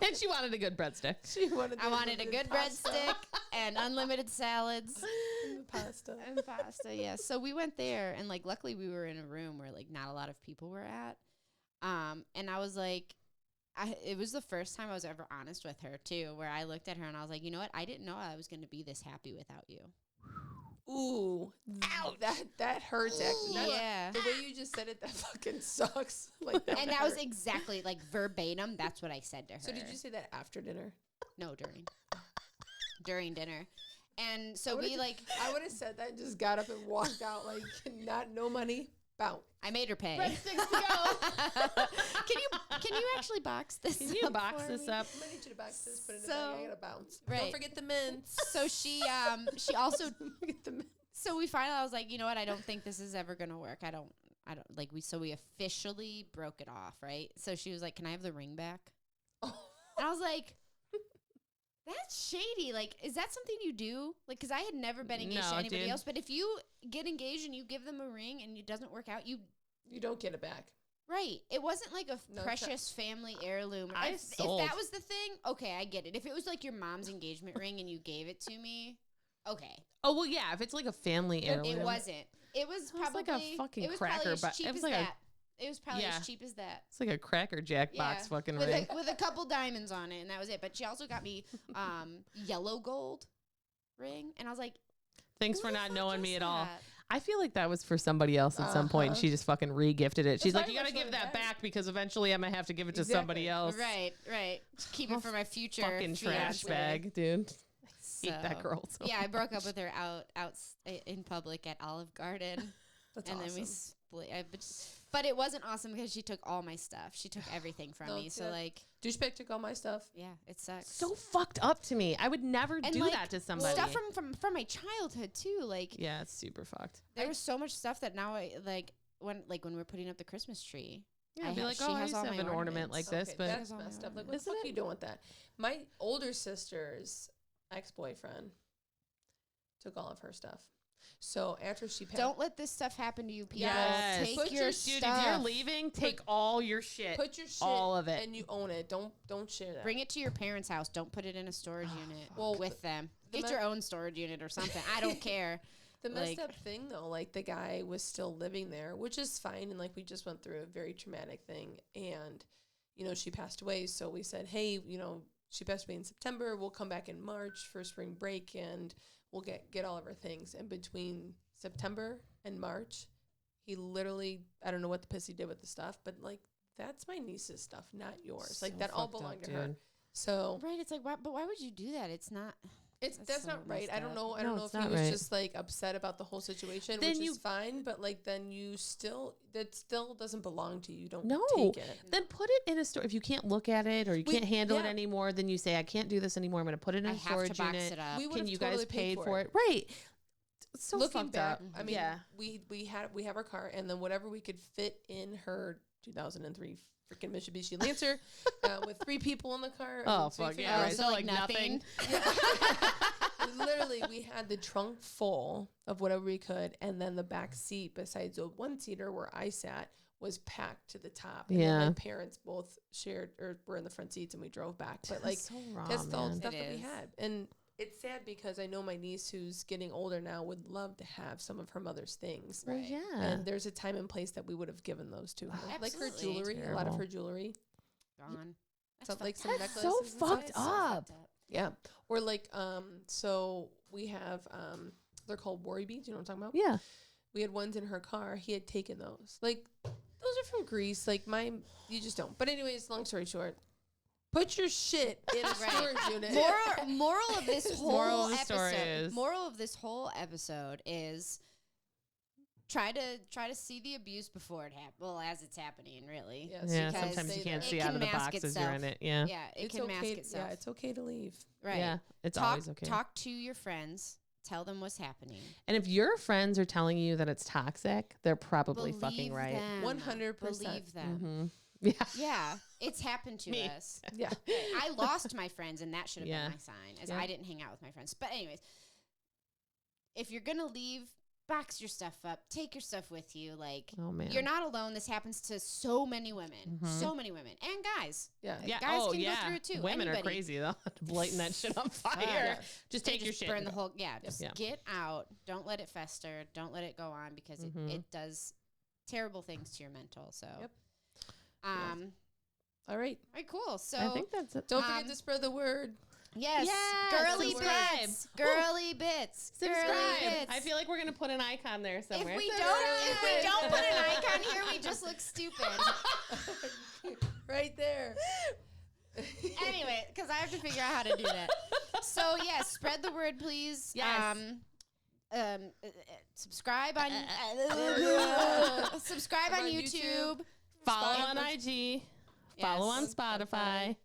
And she wanted a good breadstick. She wanted I wanted a good pasta. breadstick and unlimited salads. And the pasta. And pasta, yeah. So we went there, and like luckily we were in a room where like not a lot of people were at. And I was like, it was the first time I was ever honest with her too, where I looked at her and I was like, you know what? I didn't know I was going to be this happy without you. Ooh, ouch! That hurts. Actually, That- Yeah. the way you just said it, that fucking sucks. Like that. And that was hurt. exactly like verbatim. That's what I said to her. So did you say that after dinner? No, during dinner. And so we like, I would have said that and just got up and walked out like no money, bounce. I made her pay. Breadsticks to go. Can you actually box this? Can you up box for this me? up? I'm gonna need you to box this, put it in the So- bag. I gotta bounce. Right. Don't forget the mints. So she also Get the mints. so we finally, I was like, you know what? I don't think this is ever gonna work. I don't like we officially broke it off, right? So she was like, "Can I have the ring back?" Oh. And I was like, "That's shady. Like, is that something you do? Like, because I had never been engaged to No, anybody dude. else. But if you get engaged and you give them a ring and it doesn't work out, you You don't get it back. right? It wasn't like a No, it's not. precious family heirloom. I If sold. that was the thing, okay, I get it. If it was like your mom's engagement ring and you gave it to me, Okay. Oh well, yeah. If it's like a family heirloom, It wasn't. It was It was probably like a fucking it was cracker, probably as but cheap it was as like a- that. It was probably Yeah. as cheap as that. It's like a Cracker Jack box fucking with ring. with a couple diamonds on it, and that was it. But she also got me yellow gold ring, and I was like, Thanks who for the not fuck knowing is me at all. that? I feel like that was for somebody else at some point, and she just fucking re-gifted it. She's like, very "You gotta much give what it that is. back because eventually I'm gonna have to give it to Exactly. somebody else." Right. Just keep Oh, it for my future Fucking trash fiance. bag, dude. So, Hate that girl. So Yeah, I broke up with her out in public at Olive Garden, That's and awesome. then we split. But it wasn't awesome because she took all my stuff. She took everything from No, me. So yeah. like, Douchebag took all my stuff. yeah, it sucks. so fucked up to me. I would never And, do like, that to somebody. Stuff from my childhood too. Like Yeah, it's super fucked. there was so much stuff that now I like when we're putting up the Christmas tree. Yeah, I I'd be ha- like, she "Oh, I has used all to have my an ornament like ornaments. this," Okay, but that's Because messed all up. my Like, what the Isn't fuck it? are you doing with that? My older sister's ex-boyfriend took all of her stuff. So after she passed, Don't let this stuff happen to you, people. Yes. Take Put your your- dude, if stuff. you're leaving, take all your shit. put your shit, all of it. and you own it. Don't share that. Bring it to your parents' house. Don't put it in a storage unit Well, with them. the Get me- your own storage unit or something. I don't care. The messed like- up thing though, like the guy was still living there, which is fine, and like we just went through a very traumatic thing, and she passed away. So we said, hey, she passed away in September. We'll come back in March for spring break, and we'll get all of our things. And between September and March, he literally, I don't know what the piss he did with the stuff, but like that's my niece's stuff, not yours. Like So that all fucked up, belonged to her. dude. So Right? It's like, but why would you do that? It's not. that's so not right. messed I don't up. know. I No, don't know it's if he not was right. just like upset about the whole situation, Then which you- is fine. But like, then you still that still doesn't belong to you. You don't No. take it. Then put it in a store. If you can't look at it or you We- can't handle it yeah. anymore, then you say, "I can't do this anymore. I'm going to put it in I a have to storage box unit." it up. We would Can have you guys totally pay paid for it? Right. It's so Looking fucked back, up. I mean, yeah. we have our car, and then whatever we could fit in her 2003 freaking Mitsubishi Lancer with 3 people in the car. I Oh, mean, three fuck people. yeah. Right. so So, like like nothing. Literally, we had the trunk full of whatever we could, and then the back seat, besides the one-seater where I sat, was packed to the top. And then Yeah. my parents both shared or were in the front seats, and we drove back. But like, That's so raw, that's the old man. stuff It that we is. had, and it's sad because I know my niece, who's getting older now, would love to have some of her mother's things. Well, Right. yeah. And there's a time and place that we would have given those to her, like her Absolutely. jewelry, a lot of Terrible. her jewelry. Gone. So, like some That's necklaces. so and stuff. fucked It's so up. fucked up. Yeah, or like so we have they're called worry beads. You know what I'm talking about? Yeah. We had ones in her car. He had taken those. Like those are from Greece. Like you just don't. But anyways, long story short, put your shit in a Right. storage unit. Moral of this whole Moral of the episode. story is- Moral of this whole episode is try to see the abuse before it happens. Well, as it's happening, really. Yes, Yeah. because Sometimes you stay can't there. see It out can of the mask boxes you're in itself. it. Yeah. Yeah, it It's can okay. mask itself. Yeah, it's okay to leave. right. Yeah. It's talk always okay. talk to your friends. Tell them what's happening. And if your friends are telling you that it's toxic, they're probably fucking Believe right. them. 100%. Believe them. Mm-hmm. Yeah. Yeah, it's happened to Me. us. Yeah. I lost my friends, and that should have Yeah. been my sign, as Yeah. I didn't hang out with my friends. But anyways, if you're gonna leave, box your stuff up. Take your stuff with you. Like Oh man. you're not alone. This happens to so many women, Mhm. so many women and guys. Yeah. Yeah. Guys oh can go yeah. through it too. Women are Anybody. crazy though. Lighting that shit on fire. Yeah. Just They take your just shit. burn and the go. whole. Yeah, just Yeah. get out. Don't let it fester. Don't let it go on because Mhm. it does terrible things to your mental. So, Yep. all All right. right, cool. So I think that's it. Don't forget Um, to spread the word. yes, Yes, girly subscribe. bits, girly bits, girly Subscribe. bits. I feel like we're gonna put an icon there if somewhere. we don't put an icon here, we just look stupid. Right there. Anyway, because I have to figure out how to do that. So yes, spread the word, please. Yes. Subscribe on subscribe on On YouTube. Follow Spotify. on IG. Follow on Yes. Spotify.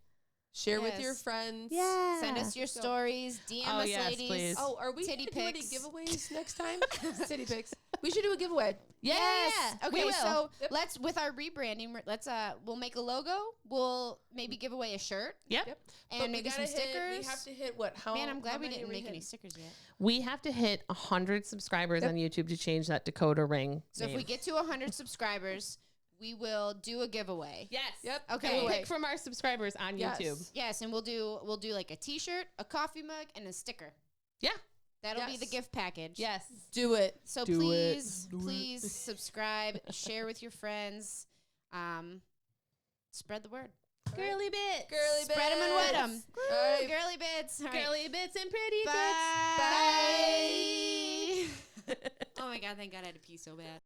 Share with your Yes. friends. Yeah. Send us your So- stories. DM Oh, us, yes, ladies. please. Oh, are we Titty gonna do any pics. giveaways next time? Titty pics. We should do a giveaway. Yes. we Okay. will. So Yep. let's with our rebranding. Let's we'll make a logo. We'll maybe give away a shirt Yep. Yep. and But we maybe some gotta hit- stickers. we have to hit what? How? Man, I'm how glad we many didn't are make any hitting? stickers yet. We have to hit 100 subscribers Yep. on YouTube to change that Dakota ring. So if name. we get to 100 subscribers, we will do a giveaway. yes. Yep. Okay. We'll giveaway. pick from our subscribers on Yes. YouTube. Yes, and we'll do like a T-shirt, a coffee mug, and a sticker. Yeah. That'll be the Yes. gift package. Yes. Do it. So Do it. please, Do it. please subscribe, share with your friends, spread the word. Girly bits. Girly bits. Spread them and wet them. All right. Girly bits. All right. Girly bits and pretty Bye. bits. Bye. Oh my God, thank God I had to pee so bad.